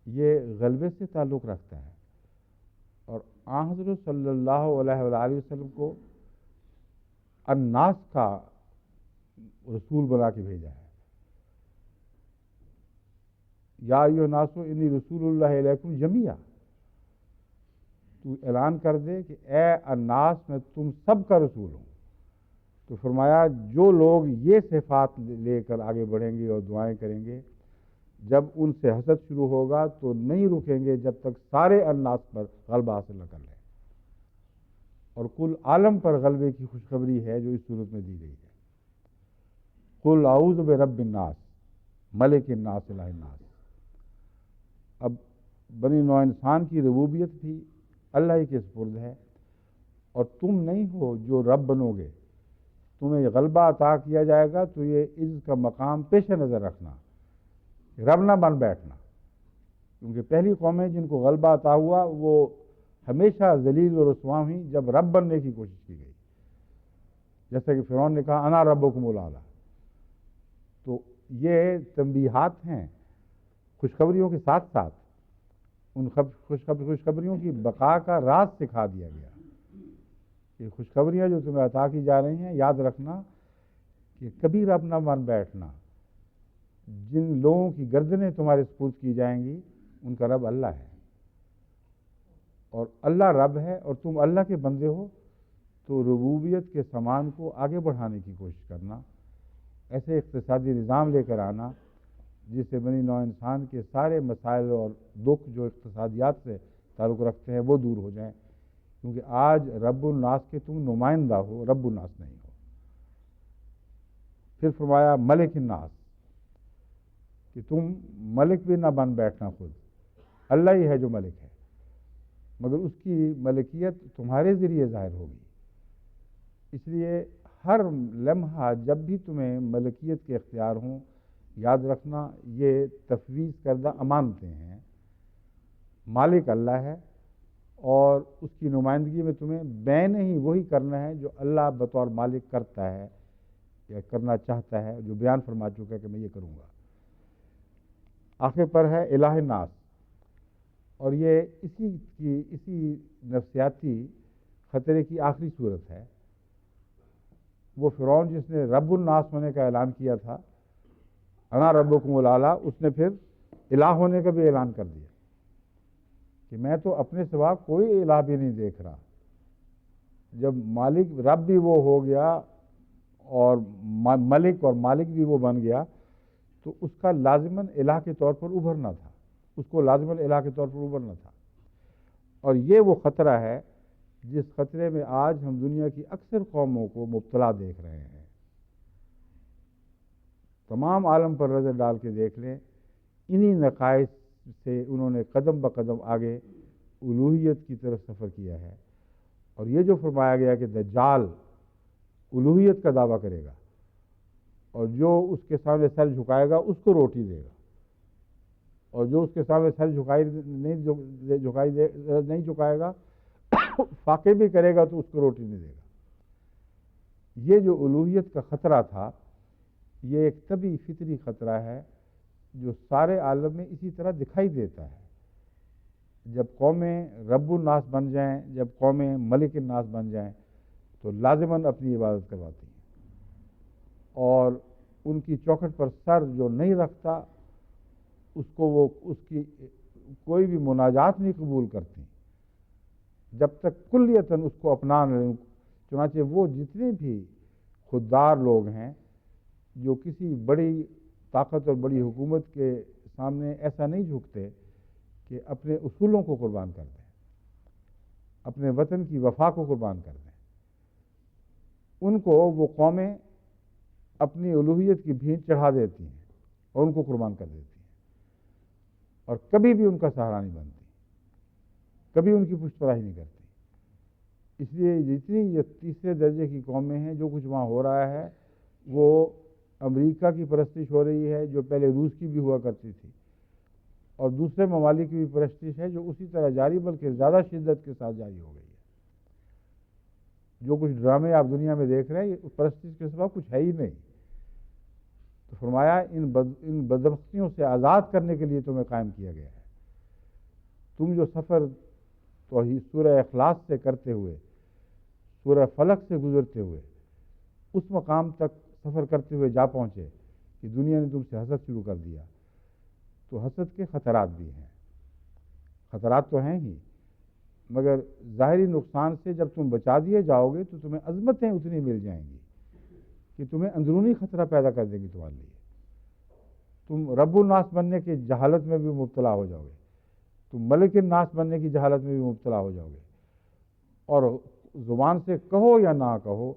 S1: یہ غلبے سے تعلق رکھتا ہے، اور آن حضرت صلی اللہ علیہ وآلہ وسلم کو الناس کا رسول بنا کے بھیجا ہے۔ یا ایھا الناس انی رسول اللہ علیکم جمیعا، تو اعلان کر دے کہ اے الناس میں تم سب کا رسول ہوں۔ تو فرمایا جو لوگ یہ صفات لے کر آگے بڑھیں گے اور دعائیں کریں گے، جب ان سے حسد شروع ہوگا تو نہیں رکیں گے جب تک سارے الناس پر غلبہ حاصل نہ کر لیں۔ اور کل عالم پر غلبے کی خوشخبری ہے جو اس صورت میں دی گئی ہے۔ قل اعوذ برب الناس ملک الناس الہ الناس۔ اب بنی نوع انسان کی ربوبیت بھی اللہ ہی کے سپرد ہے، اور تم نہیں ہو جو رب بنو گے، تمہیں غلبہ عطا کیا جائے گا تو یہ عز کا مقام پیش نظر رکھنا، رب نہ بن بیٹھنا، کیونکہ پہلی قومیں جن کو غلبہ عطا ہوا وہ ہمیشہ ذلیل و رسوا ہوئیں جب رب بننے کی کوشش کی گئی، جیسا کہ فرعون نے کہا انا ربکم الاعلی۔ تو یہ تنبیہات ہیں خوشخبریوں کے ساتھ ساتھ، ان خوشخبریوں کی بقا کا راز سکھا دیا گیا کہ خوشخبریاں جو تمہیں عطا کی جا رہی ہیں یاد رکھنا کہ کبھی رب نہ بن بیٹھنا۔ جن لوگوں کی گردنیں تمہارے سپرد کی جائیں گی ان کا رب اللہ ہے، اور اللہ رب ہے اور تم اللہ کے بندے ہو، تو ربوبیت کے سامان کو آگے بڑھانے کی کوشش کرنا، ایسے اقتصادی نظام لے کر آنا جس سے بنی نوع انسان کے سارے مسائل اور دکھ جو اقتصادیات سے تعلق رکھتے ہیں وہ دور ہو جائیں، کیونکہ آج رب الناس کے تم نمائندہ ہو، رب الناس نہیں ہو۔ پھر فرمایا ملک الناس، کہ تم ملک بھی نہ بن بیٹھنا، خود اللہ ہی ہے جو ملک ہے، مگر اس کی ملکیت تمہارے ذریعے ظاہر ہوگی۔ اس لیے ہر لمحہ جب بھی تمہیں ملکیت کے اختیار ہوں، یاد رکھنا یہ تفویض کردہ امانتیں ہیں، مالک اللہ ہے، اور اس کی نمائندگی میں تمہیں بین ہی وہی کرنا ہے جو اللہ بطور مالک کرتا ہے یا کرنا چاہتا ہے، جو بیان فرما چکا ہے کہ میں یہ کروں گا۔ آخر پر ہے الہ الناس، اور یہ اسی نفسیاتی خطرے کی آخری صورت ہے۔ وہ فرعون جس نے رب الناس ہونے کا اعلان کیا تھا، انا ربکم الاعلی، اس نے پھر الہ ہونے کا بھی اعلان کر دیا کہ میں تو اپنے سوا کوئی الہ بھی نہیں دیکھ رہا۔ جب مالک رب بھی وہ ہو گیا اور ملک اور مالک بھی وہ بن گیا، تو اس کا لازماً الہ کے طور پر ابھرنا تھا، اس کو لازماً الہ کے طور پر ابھرنا تھا۔ اور یہ وہ خطرہ ہے جس خطرے میں آج ہم دنیا کی اکثر قوموں کو مبتلا دیکھ رہے ہیں۔ تمام عالم پر نظر ڈال کے دیکھ لیں، انہی نقائص سے انہوں نے قدم بقدم آگے الوہیت کی طرف سفر کیا ہے۔ اور یہ جو فرمایا گیا کہ دجال الوہیت کا دعویٰ کرے گا اور جو اس کے سامنے سر جھکائے گا اس کو روٹی دے گا، اور جو اس کے سامنے سر نہیں جھکائے گا، فاقے بھی کرے گا تو اس کو روٹی نہیں دے گا۔ یہ جو الوہیت کا خطرہ تھا، یہ ایک طبعی فطری خطرہ ہے جو سارے عالم میں اسی طرح دکھائی دیتا ہے۔ جب قومیں رب الناس بن جائیں، جب قومیں ملک الناس بن جائیں، تو لازماً اپنی عبادت کرواتی ہیں، اور ان کی چوکھٹ پر سر جو نہیں رکھتا اس کی کوئی بھی مناجات نہیں قبول کرتی جب تک کلیتاً اس کو اپنا نہ لیں۔ چنانچہ وہ جتنے بھی خوددار لوگ ہیں جو کسی بڑی طاقت اور بڑی حکومت کے سامنے ایسا نہیں جھکتے کہ اپنے اصولوں کو قربان کر دیں، اپنے وطن کی وفا کو قربان کر دیں، ان کو وہ قومیں اپنی الوہیت کی بھینٹ چڑھا دیتی ہیں اور ان کو قربان کر دیتی ہیں، اور کبھی بھی ان کا سہارا نہیں بنتی، کبھی ان کی پشت پناہی نہیں کرتی۔ اس لیے جتنی یہ تیسرے درجے کی قومیں ہیں، جو کچھ وہاں ہو رہا ہے وہ امریکہ کی پرستش ہو رہی ہے، جو پہلے روس کی بھی ہوا کرتی تھی، اور دوسرے ممالک کی بھی پرستش ہے جو اسی طرح جاری بلکہ زیادہ شدت کے ساتھ جاری ہو گئی ہے۔ جو کچھ ڈرامے آپ دنیا میں دیکھ رہے ہیں، یہ پرستش کے سوا کچھ ہے ہی نہیں۔ تو فرمایا ان بدبختیوں سے آزاد کرنے کے لیے تمہیں قائم کیا گیا ہے۔ تم جو سفر توحید سورہ اخلاص سے کرتے ہوئے، سورہ فلق سے گزرتے ہوئے اس مقام تک سفر کرتے ہوئے جا پہنچے کہ دنیا نے تم سے حسد شروع کر دیا، تو حسد کے خطرات بھی ہیں، خطرات تو ہیں ہی، مگر ظاہری نقصان سے جب تم بچا دیے جاؤ گے تو تمہیں عظمتیں اتنی مل جائیں گی کہ تمہیں اندرونی خطرہ پیدا کر دے گی تمہارے لیے۔ تم رب الناس بننے کی جہالت میں بھی مبتلا ہو جاؤ گے، تم ملک الناس بننے کی جہالت میں بھی مبتلا ہو جاؤ گے، اور زبان سے کہو یا نہ کہو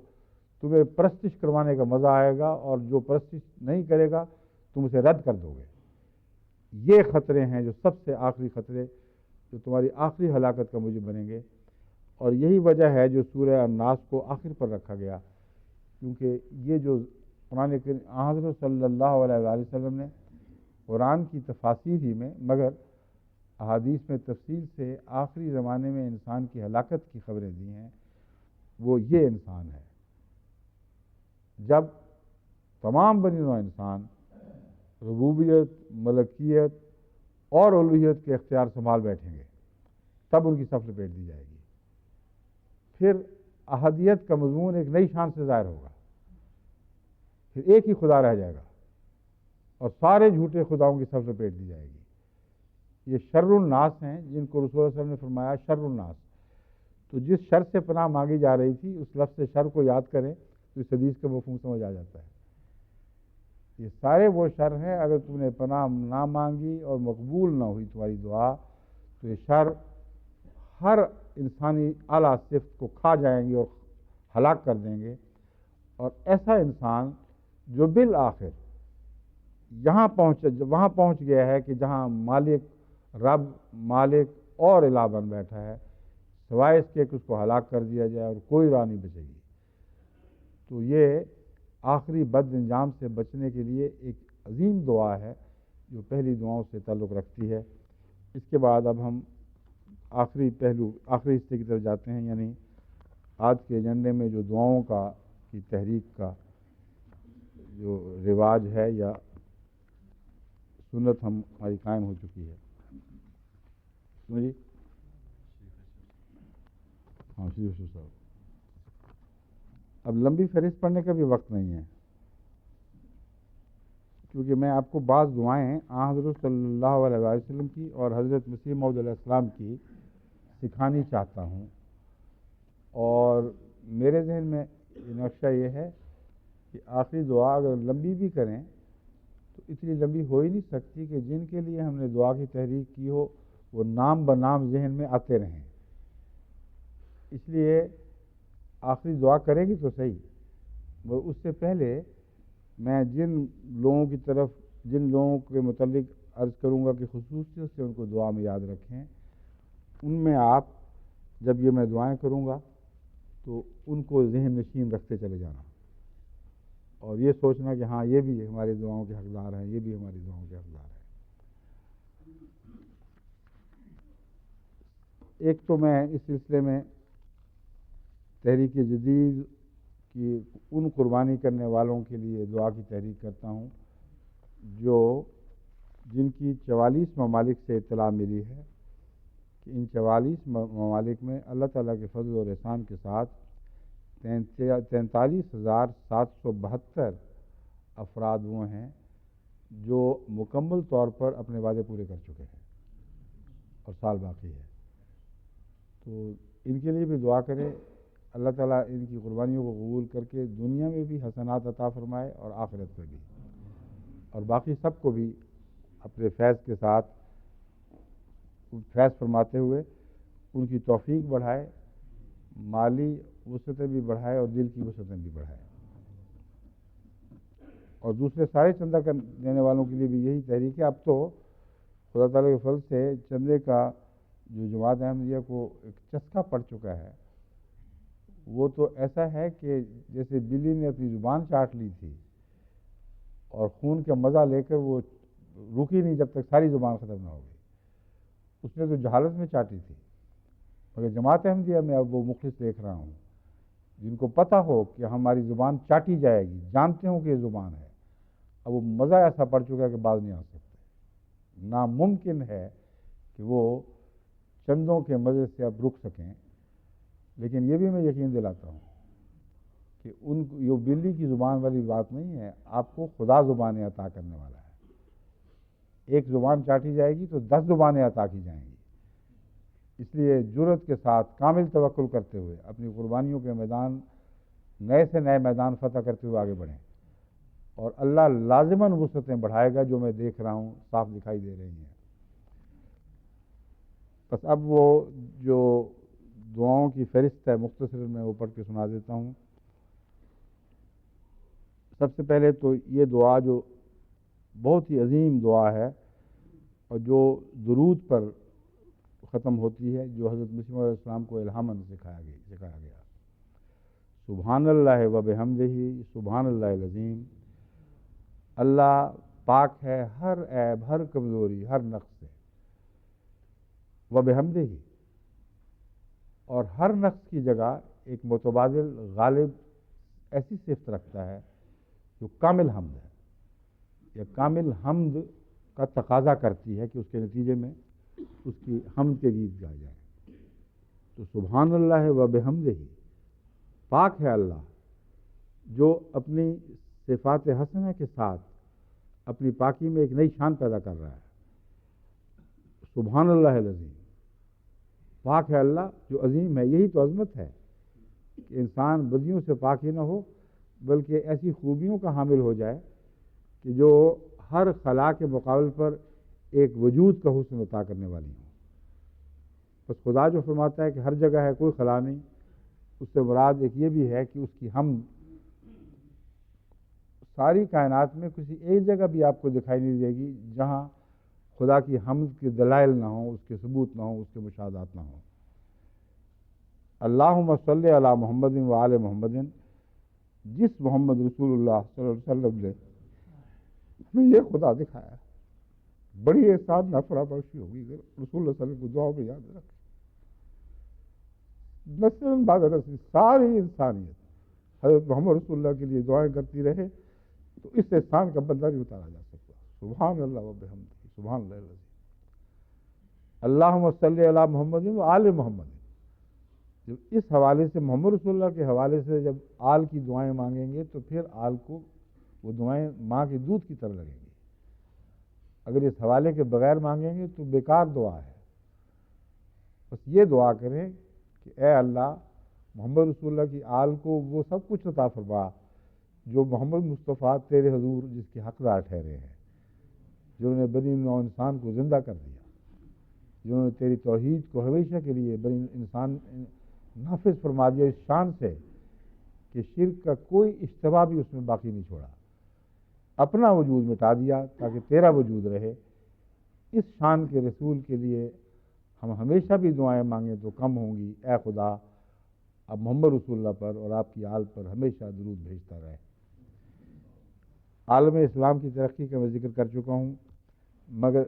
S1: تمہیں پرستش کروانے کا مزہ آئے گا، اور جو پرستش نہیں کرے گا تم اسے رد کر دو گے۔ یہ خطرے ہیں جو سب سے آخری خطرے، جو تمہاری آخری ہلاکت کا موجب بنیں گے، اور یہی وجہ ہے جو سورہ الناس کو آخر پر رکھا گیا، کیونکہ یہ جو قرآن حضرت صلی اللہ علیہ وآلہ وسلم نے قرآن کی تفاسیر ہی میں مگر احادیث میں تفصیل سے آخری زمانے میں انسان کی ہلاکت کی خبریں دی ہیں، وہ یہ انسان ہے۔ جب تمام بنی نوع انسان ربوبیت، ملکیت اور الوہیت کے اختیار سنبھال بیٹھیں گے، تب ان کی صف لپیٹ دی جائے گی۔ پھر احدیت کا مضمون ایک نئی شان سے ظاہر ہوگا، پھر ایک ہی خدا رہ جائے گا اور سارے جھوٹے خداؤں کی صف لپیٹ دی جائے گی۔ یہ شر الناس ہیں جن کو رسول اللہ صلی اللہ علیہ وسلم نے فرمایا شر الناس۔ تو جس شر سے پناہ مانگی جا رہی تھی، اس لفظ سے شر کو یاد کریں تو اس حدیث کا مفہوم سمجھ آ جاتا ہے۔ یہ سارے وہ شر ہیں، اگر تم نے پناہ نہ مانگی اور مقبول نہ ہوئی تمہاری دعا، تو یہ شر ہر انسانی اعلیٰ صفت کو کھا جائیں گے اور ہلاک کر دیں گے، اور ایسا انسان جو بالآخر وہاں پہنچ گیا ہے کہ جہاں مالک، رب، مالک اور الہ بن بیٹھا ہے، سوائے اس کے کہ اس کو ہلاک کر دیا جائے اور کوئی راہ نہیں بچے گی۔ تو یہ آخری بد انجام سے بچنے کے لیے ایک عظیم دعا ہے جو پہلی دعاؤں سے تعلق رکھتی ہے۔ اس کے بعد اب ہم آخری حصے کی طرف جاتے ہیں، یعنی آج کے ایجنڈے میں جو دعاؤں کی تحریک کا جو رواج ہے یا سنت ہماری قائم ہو چکی ہے۔ جی ہاں صاحب، اب لمبی فہرست پڑھنے کا بھی وقت نہیں ہے، کیونکہ میں آپ کو بعض دعائیں حضرت صلی اللہ علیہ وسلم کی اور حضرت مسیح موعود علیہ السلام کی سکھانی چاہتا ہوں، اور میرے ذہن میں یہ نقشہ یہ ہے کہ آخری دعا اگر لمبی بھی کریں تو اتنی لمبی ہو ہی نہیں سکتی کہ جن کے لیے ہم نے دعا کی تحریک کی ہو وہ نام بنام ذہن میں آتے رہیں۔ اس لیے آخری دعا کرے گی تو صحیح، وہ اس سے پہلے میں جن لوگوں کے متعلق عرض کروں گا کہ خصوصیت سے ان کو دعا میں یاد رکھیں، ان میں آپ جب یہ میں دعائیں کروں گا تو ان کو ذہن نشین رکھتے چلے جانا، اور یہ سوچنا کہ ہاں یہ بھی ہماری دعاؤں کے حقدار ہیں، یہ بھی ہماری دعاؤں کے حقدار ہیں۔ ایک تو میں اس سلسلے میں تحریک جدید کی ان قربانی کرنے والوں کے لیے دعا کی تحریک کرتا ہوں جن کی 44 ممالک سے اطلاع ملی ہے کہ ان 44 ممالک میں اللہ تعالیٰ کے فضل اور احسان کے ساتھ 43,772 افراد وہ ہیں جو مکمل طور پر اپنے وعدے پورے کر چکے ہیں اور سال باقی ہے۔ تو ان کے لیے بھی دعا کریں، اللہ تعالیٰ ان کی قربانیوں کو قبول کر کے دنیا میں بھی حسنات عطا فرمائے اور آخرت میں بھی، اور باقی سب کو بھی اپنے فیض کے ساتھ فیض فرماتے ہوئے ان کی توفیق بڑھائے، مالی وسعتیں بھی بڑھائے اور دل کی وسعتیں بھی بڑھائے۔ اور دوسرے سارے چندہ دینے والوں کے لیے بھی یہی تحریک ہے۔ اب تو خدا تعالیٰ کے فضل سے چندے کا جو جماعت احمدیہ کو ایک چسکا پڑ چکا ہے، وہ تو ایسا ہے کہ جیسے بلی نے اپنی زبان چاٹ لی تھی اور خون کا مزہ لے کر وہ رکی نہیں جب تک ساری زبان ختم نہ ہو گئی، اس نے تو جہالت میں چاٹی تھی۔ مگر جماعت احمدیہ میں اب وہ مخلص دیکھ رہا ہوں جن کو پتہ ہو کہ ہماری زبان چاٹی جائے گی، جانتے ہوں کہ یہ زبان ہے، اب وہ مزہ ایسا پڑ چکا ہے کہ باز نہیں آ سکتے۔ ناممکن ہے کہ وہ چندوں کے مزے سے اب رک سکیں، لیکن یہ بھی میں یقین دلاتا ہوں کہ یہ بلی کی زبان والی بات نہیں ہے، آپ کو خدا زبانیں عطا کرنے والا ہے۔ ایک زبان چاٹی جائے گی تو 10 زبانیں عطا کی جائیں گی۔ اس لیے جرأت کے ساتھ کامل توکل کرتے ہوئے اپنی قربانیوں کے میدان نئے سے نئے میدان فتح کرتے ہوئے آگے بڑھیں، اور اللہ لازماً وسعتیں بڑھائے گا، جو میں دیکھ رہا ہوں صاف دکھائی دے رہی ہیں۔ بس اب وہ جو دعاؤں کی فہرست ہے مختصر میں وہ پڑھ کے سنا دیتا ہوں۔ سب سے پہلے تو یہ دعا جو بہت ہی عظیم دعا ہے اور جو درود پر ختم ہوتی ہے، جو حضرت مسیح علیہ السلام کو الہاماً سکھایا گیا۔ سبحان اللہ و بحمدہ، سبحان اللہ العظیم، اللہ پاک ہے ہر عیب، ہر کمزوری، ہر نقص سے، و بحمدہ، اور ہر نقص کی جگہ ایک متبادل غالب ایسی صفت رکھتا ہے جو کامل حمد ہے، یا کامل حمد کا تقاضا کرتی ہے کہ اس کے نتیجے میں اس کی حمد کے گیت گائے جائیں۔ تو سبحان اللہ و بحمدہ، پاک ہے اللہ جو اپنی صفات حسنہ کے ساتھ اپنی پاکی میں ایک نئی شان پیدا کر رہا ہے۔ سبحان اللہ العظیم، پاک ہے اللہ جو عظیم ہے۔ یہی تو عظمت ہے کہ انسان بدیوں سے پاک ہی نہ ہو بلکہ ایسی خوبیوں کا حامل ہو جائے کہ جو ہر خلا کے مقابل پر ایک وجود کا حسن عطا کرنے والی ہوں۔ بس خدا جو فرماتا ہے کہ ہر جگہ ہے، کوئی خلا نہیں، اس سے مراد ایک یہ بھی ہے کہ اس کی حمد ساری کائنات میں کسی ایک جگہ بھی آپ کو دکھائی نہیں دے گی جہاں خدا کی حمد کے دلائل نہ ہوں، اس کے ثبوت نہ ہوں، اس کے مشاہدات نہ ہوں۔ اللہم صلی علی محمد و آل محمد، جس محمد رسول اللہ صلی اللہ علیہ وسلم نے ہمیں یہ خدا دکھایا، بڑی احسان نہ فراموشی ہوگی اگر رسول اللہ صلی اللہ علیہ وسلم کو دعاؤں میں یاد رکھے. نسل بعد نسل ساری انسانیت حضرت محمد رسول اللہ کے لیے دعائیں کرتی رہے تو اس احسان کا بدلہ نہیں اتارا جا سکتا. سبحان اللہ و بحمدہ، سبحان اللہ العظیم. اللہم صلی علی محمد و آل محمد. جب اس حوالے سے محمد رسول اللہ کے حوالے سے جب آل کی دعائیں مانگیں گے تو پھر آل کو وہ دعائیں ماں کے دودھ کی طرح لگیں گی. اگر اس حوالے کے بغیر مانگیں گے تو بیکار دعا ہے. بس یہ دعا کریں کہ اے اللہ محمد رسول اللہ کی آل کو وہ سب کچھ عطا فرما جو محمد مصطفیٰ تیرے حضور جس کے حقدار ٹھہرے ہیں، جنہوں نے بنی نوع انسان کو زندہ کر دیا، جنہوں نے تیری توحید کو ہمیشہ کے لیے بنی انسان نافذ فرما دیا اس شان سے کہ شرک کا کوئی اشتباہ بھی اس میں باقی نہیں چھوڑا، اپنا وجود مٹا دیا تاکہ تیرا وجود رہے. اس شان کے رسول کے لیے ہم ہمیشہ بھی دعائیں مانگیں تو کم ہوں گی. اے خدا اب محمد رسول اللہ پر اور آپ کی آل پر ہمیشہ درود بھیجتا رہے. عالم اسلام کی ترقی کا میں ذکر کر چکا ہوں، مگر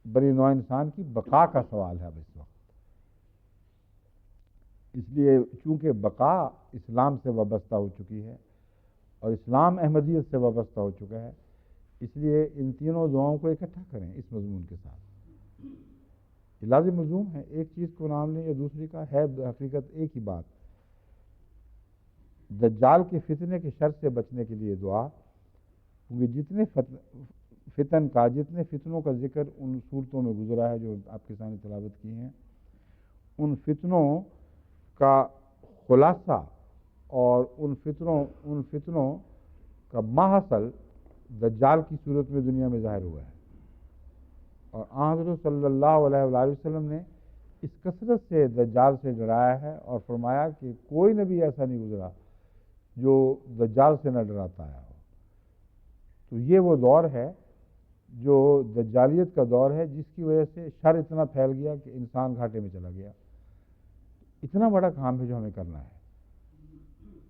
S1: بنی نوع انسان کی بقا کا سوال ہے اب اس وقت. اس لیے چونکہ بقا اسلام سے وابستہ ہو چکی ہے اور اسلام احمدیت سے وابستہ ہو چکا ہے، اس لیے ان تینوں دعاؤں کو اکٹھا کریں اس مضمون کے ساتھ. یہ لازم مضمون ہے، ایک چیز کو نام لیں یا دوسری کا ہے حقیقت ایک ہی بات. دجال کے فتنے کے شر سے بچنے کے لیے دعا، کیونکہ جتنے فتن کا جتنے فتنوں کا ذکر ان صورتوں میں گزرا ہے جو آپ کے سامنے تلاوت کی ہیں، ان فتنوں کا خلاصہ اور ان فتنوں کا ماحصل دجال کی صورت میں دنیا میں ظاہر ہوا ہے. اور حضرت صلی اللہ علیہ وآلہ وسلم نے اس کثرت سے دجال سے ڈرایا ہے اور فرمایا کہ کوئی نبی ایسا نہیں گزرا جو دجال سے نہ ڈراتا آیا ہو. تو یہ وہ دور ہے جو دجالیت کا دور ہے، جس کی وجہ سے شر اتنا پھیل گیا کہ انسان گھاٹے میں چلا گیا. اتنا بڑا کام ہے جو ہمیں کرنا ہے،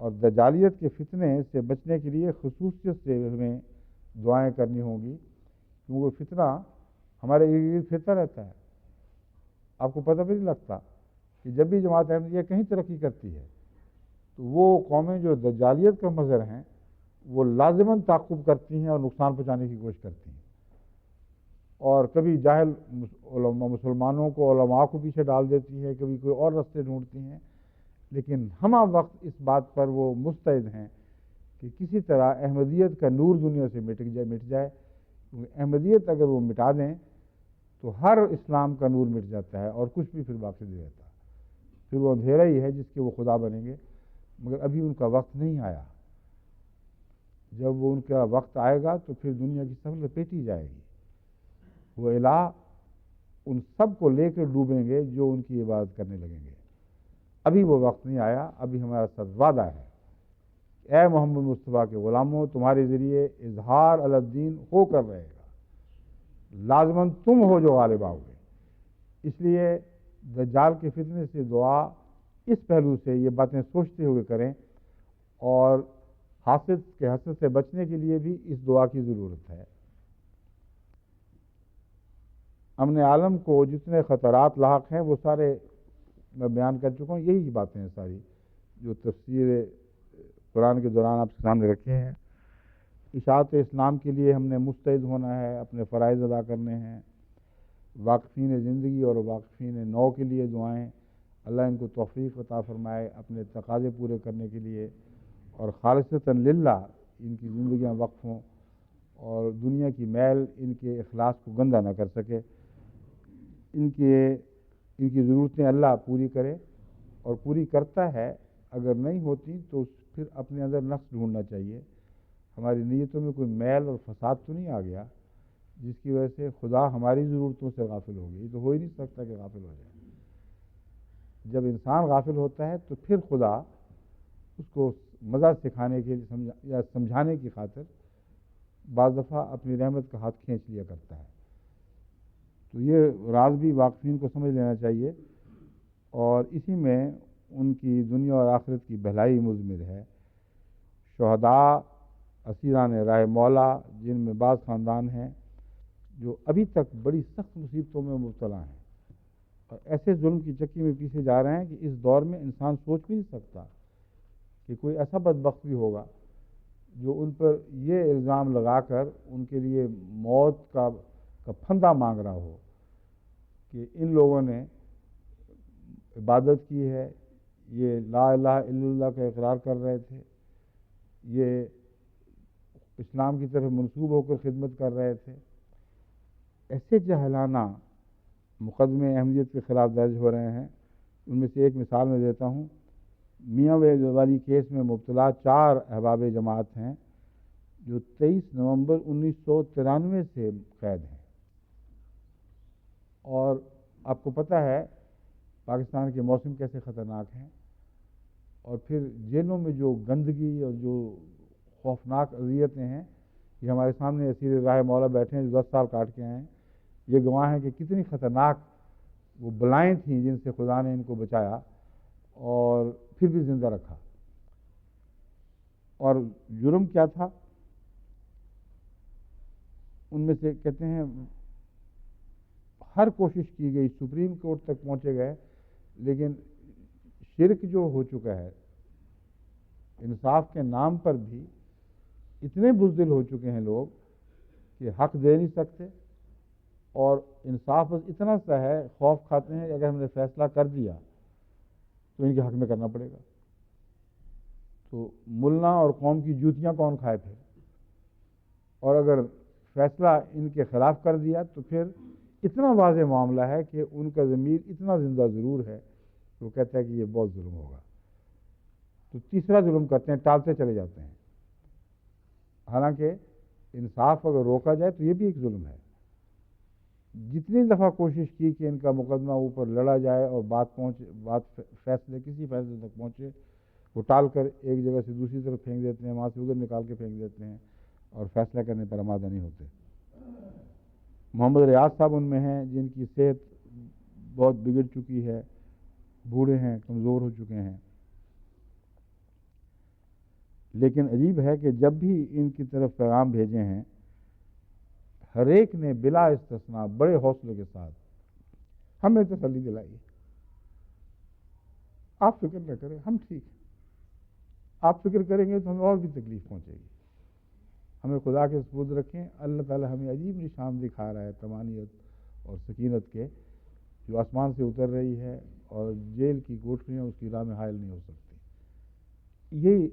S1: اور دجالیت کے فتنے سے بچنے کے لیے خصوصیت سے ہمیں دعائیں کرنی ہوں گی، کیونکہ فتنہ ہمارے ارد گرد پھرتا رہتا ہے. آپ کو پتہ بھی نہیں لگتا کہ جب بھی جماعت احمدیہ کہیں ترقی کرتی ہے تو وہ قومیں جو دجالیت کا مظہر ہیں وہ لازماً تعاقب کرتی ہیں اور نقصان پہنچانے کی کوشش کرتی ہیں، اور کبھی جاہل مسلمانوں کو علماء کو پیچھے ڈال دیتی ہے، کبھی کوئی اور راستے ڈھونڈتی ہیں. لیکن ہمہ وقت اس بات پر وہ مستعد ہیں کہ کسی طرح احمدیت کا نور دنیا سے مٹ جائے. کیونکہ احمدیت اگر وہ مٹا دیں تو ہر اسلام کا نور مٹ جاتا ہے اور کچھ بھی پھر باقی نہیں رہتا، پھر وہ اندھیرا ہی ہے جس کے وہ خدا بنیں گے. مگر ابھی ان کا وقت نہیں آیا. جب وہ ان کا وقت آئے گا تو پھر دنیا کی سب لپیٹی جائے گی. وہ الہ ان سب کو لے کر ڈوبیں گے جو ان کی عبادت کرنے لگیں گے. ابھی وہ وقت نہیں آیا. ابھی ہمارا ساتھ وعدہ ہے، اے محمد مصطفیٰ کے غلاموں، تمہارے ذریعے اظہار الدین ہو کر رہے گا، لازماً تم ہو جو غالب آؤ گے. اس لیے دجال کے فتنے سے دعا اس پہلو سے یہ باتیں سوچتے ہوئے کریں، اور حاسد کے حسد سے بچنے کے لیے بھی اس دعا کی ضرورت ہے. امن عالم کو جتنے خطرات لاحق ہیں وہ سارے میں بیان کر چکا ہوں. یہی باتیں ہیں ساری جو تفسیر قرآن کے دوران آپ کے سامنے رکھے ہیں. اشاعت اسلام کے لیے ہم نے مستعد ہونا ہے، اپنے فرائض ادا کرنے ہیں. واقفین زندگی اور واقفین نو کے لیے دعائیں، اللہ ان کو توفیق عطا فرمائے اپنے تقاضے پورے کرنے کے لیے، اور خالصتاً للہ ان کی زندگیاں وقف ہوں اور دنیا کی میل ان کے اخلاص کو گندہ نہ کر سکے. ان کی ضرورتیں اللہ پوری کرے، اور پوری کرتا ہے. اگر نہیں ہوتی تو پھر اپنے اندر نقص ڈھونڈنا چاہیے. ہماری نیتوں میں کوئی میل اور فساد تو نہیں آ گیا جس کی وجہ سے خدا ہماری ضرورتوں سے غافل ہو گئی. یہ تو ہو ہی نہیں سکتا کہ غافل ہو جائے. جب انسان غافل ہوتا ہے تو پھر خدا اس کو مزہ سکھانے کے لیے یا سمجھانے کی خاطر بعض دفعہ اپنی رحمت کا ہاتھ کھینچ لیا کرتا ہے. تو یہ راز بھی واقفین کو سمجھ لینا چاہیے، اور اسی میں ان کی دنیا اور آخرت کی بھلائی مضمر ہے. شہداء، اسیران راہ مولا، جن میں بعض خاندان ہیں جو ابھی تک بڑی سخت مصیبتوں میں مبتلا ہیں اور ایسے ظلم کی چکی میں پیچھے جا رہے ہیں کہ اس دور میں انسان سوچ بھی نہیں سکتا کہ کوئی ایسا بدبخت بھی ہوگا جو ان پر یہ الزام لگا کر ان کے لیے موت کا پھندہ مانگ رہا ہو کہ ان لوگوں نے عبادت کی ہے، یہ لا الہ الا اللہ کا اقرار کر رہے تھے، یہ اسلام کی طرف منسوب ہو کر خدمت کر رہے تھے۔ ایسے جاہلانہ مقدمے احمدیت کے خلاف درج ہو رہے ہیں۔ ان میں سے ایک مثال میں دیتا ہوں، میاں والی کیس میں مبتلا 4 احباب جماعت ہیں جو 23 نومبر 1993 سے قید ہیں، اور آپ کو پتہ ہے پاکستان کے موسم کیسے خطرناک ہیں، اور پھر جیلوں میں جو گندگی اور جو خوفناک اذیتیں ہیں، یہ ہمارے سامنے اسیر راہ مولا بیٹھے ہیں جو 10 سال کاٹ کے آئے ہیں، یہ گواہ ہیں کہ کتنی خطرناک وہ بلائیں تھیں جن سے خدا نے ان کو بچایا اور پھر بھی زندہ رکھا۔ اور جرم کیا تھا؟ ان میں سے کہتے ہیں ہر کوشش کی گئی، سپریم کورٹ تک پہنچے گئے، لیکن شرک جو ہو چکا ہے، انصاف کے نام پر بھی اتنے بزدل ہو چکے ہیں لوگ کہ حق دے نہیں سکتے، اور انصاف بس اتنا سا ہے، خوف کھاتے ہیں کہ اگر ہم نے فیصلہ کر دیا تو ان کے حق میں کرنا پڑے گا، تو ملنا اور قوم کی جوتیاں کون کھائے پھر، اور اگر فیصلہ ان کے خلاف کر دیا تو پھر اتنا واضح معاملہ ہے کہ ان کا ضمیر اتنا زندہ ضرور ہے کہ وہ کہتا ہے کہ یہ بہت ظلم ہوگا، تو تیسرا ظلم کرتے ہیں، ٹالتے چلے جاتے ہیں، حالانکہ انصاف اگر روکا جائے تو یہ بھی ایک ظلم ہے۔ جتنی دفعہ کوشش کی کہ ان کا مقدمہ اوپر لڑا جائے اور بات کسی فیصلے تک پہنچے، وہ ٹال کر ایک جگہ سے دوسری طرف پھینک دیتے ہیں، وہاں سے ادھر نکال کے پھینک دیتے ہیں اور فیصلہ کرنے پر آمادہ نہیں ہوتے۔ محمد ریاض صاحب ان میں ہیں جن کی صحت بہت بگڑ چکی ہے، بوڑھے ہیں، کمزور ہو چکے ہیں، لیکن عجیب ہے کہ جب بھی ان کی طرف پیغام بھیجے ہیں، ہر ایک نے بلا استثناء بڑے حوصلے کے ساتھ ہمیں تسلی دلائی، آپ فکر نہ کریں، ہم ٹھیک ہیں، آپ فکر کریں گے تو ہمیں اور بھی تکلیف پہنچے گی، ہمیں خدا کے سپرد رکھیں۔ اللہ تعالی ہمیں عجیب نشان دکھا رہا ہے طمانینت اور سکینت کے، جو آسمان سے اتر رہی ہے اور جیل کی کوٹریاں اس کی راہ میں حائل نہیں ہو سکتی۔ یہی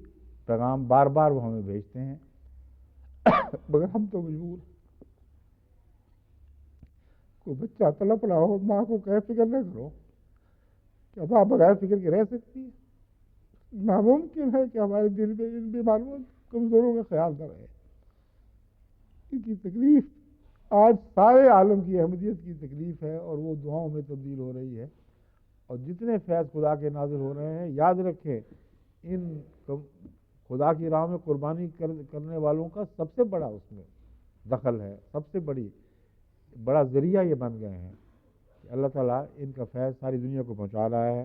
S1: پیغام بار بار وہ ہمیں بھیجتے ہیں، مگر ہم تو مجبور ہیں۔ کوئی بچہ تڑپ رہا ہو، ماں کو کہے فکر نہ کرو، کیا ماں بغیر فکر کے رہ سکتی ہے؟ ناممکن ہے کہ ہمارے دل میں ان بیماروں کمزوروں کا خیال نہ رہے۔ ان کی تکلیف آج سارے عالم کی احمدیت کی تکلیف ہے، اور وہ دعاؤں میں تبدیل ہو رہی ہے، اور جتنے فیض خدا کے نازل ہو رہے ہیں، یاد رکھیں ان خدا کی راہ میں قربانی کرنے والوں کا سب سے بڑا اس میں دخل ہے، سب سے بڑا ذریعہ یہ بن گئے ہیں کہ اللہ تعالیٰ ان کا فیض ساری دنیا کو پہنچا رہا ہے۔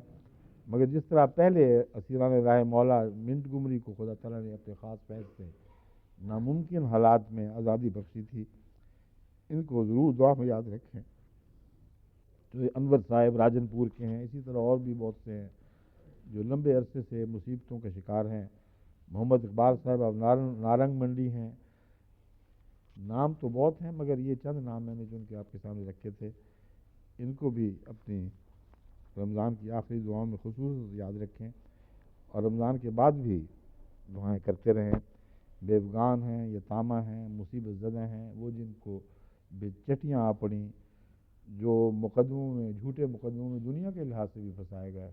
S1: مگر جس طرح پہلے اسیران راہ مولا منٹ گمری کو خدا تعالیٰ نے اپنے خاص فیض سے ناممکن حالات میں آزادی بخشی تھی، ان کو ضرور دعا میں یاد رکھیں۔ تو انور صاحب راجن پور کے ہیں، اسی طرح اور بھی بہت سے ہیں جو لمبے عرصے سے مصیبتوں کے شکار ہیں۔ محمد اقبال صاحب اب نارنگ منڈی ہیں۔ نام تو بہت ہیں، مگر یہ چند نام میں نے جو ان کے آپ کے سامنے رکھے تھے، ان کو بھی اپنی رمضان کی آخری دعاؤں میں خصوصاً یاد رکھیں، اور رمضان کے بعد بھی دعائیں کرتے رہیں۔ بیوگان ہیں، یتامہ ہیں، مصیبت زدہ ہیں، وہ جن کو بے چٹیاں آ پڑیں، جو مقدموں میں، جھوٹے مقدموں میں دنیا کے لحاظ سے بھی پھنسائے گئے،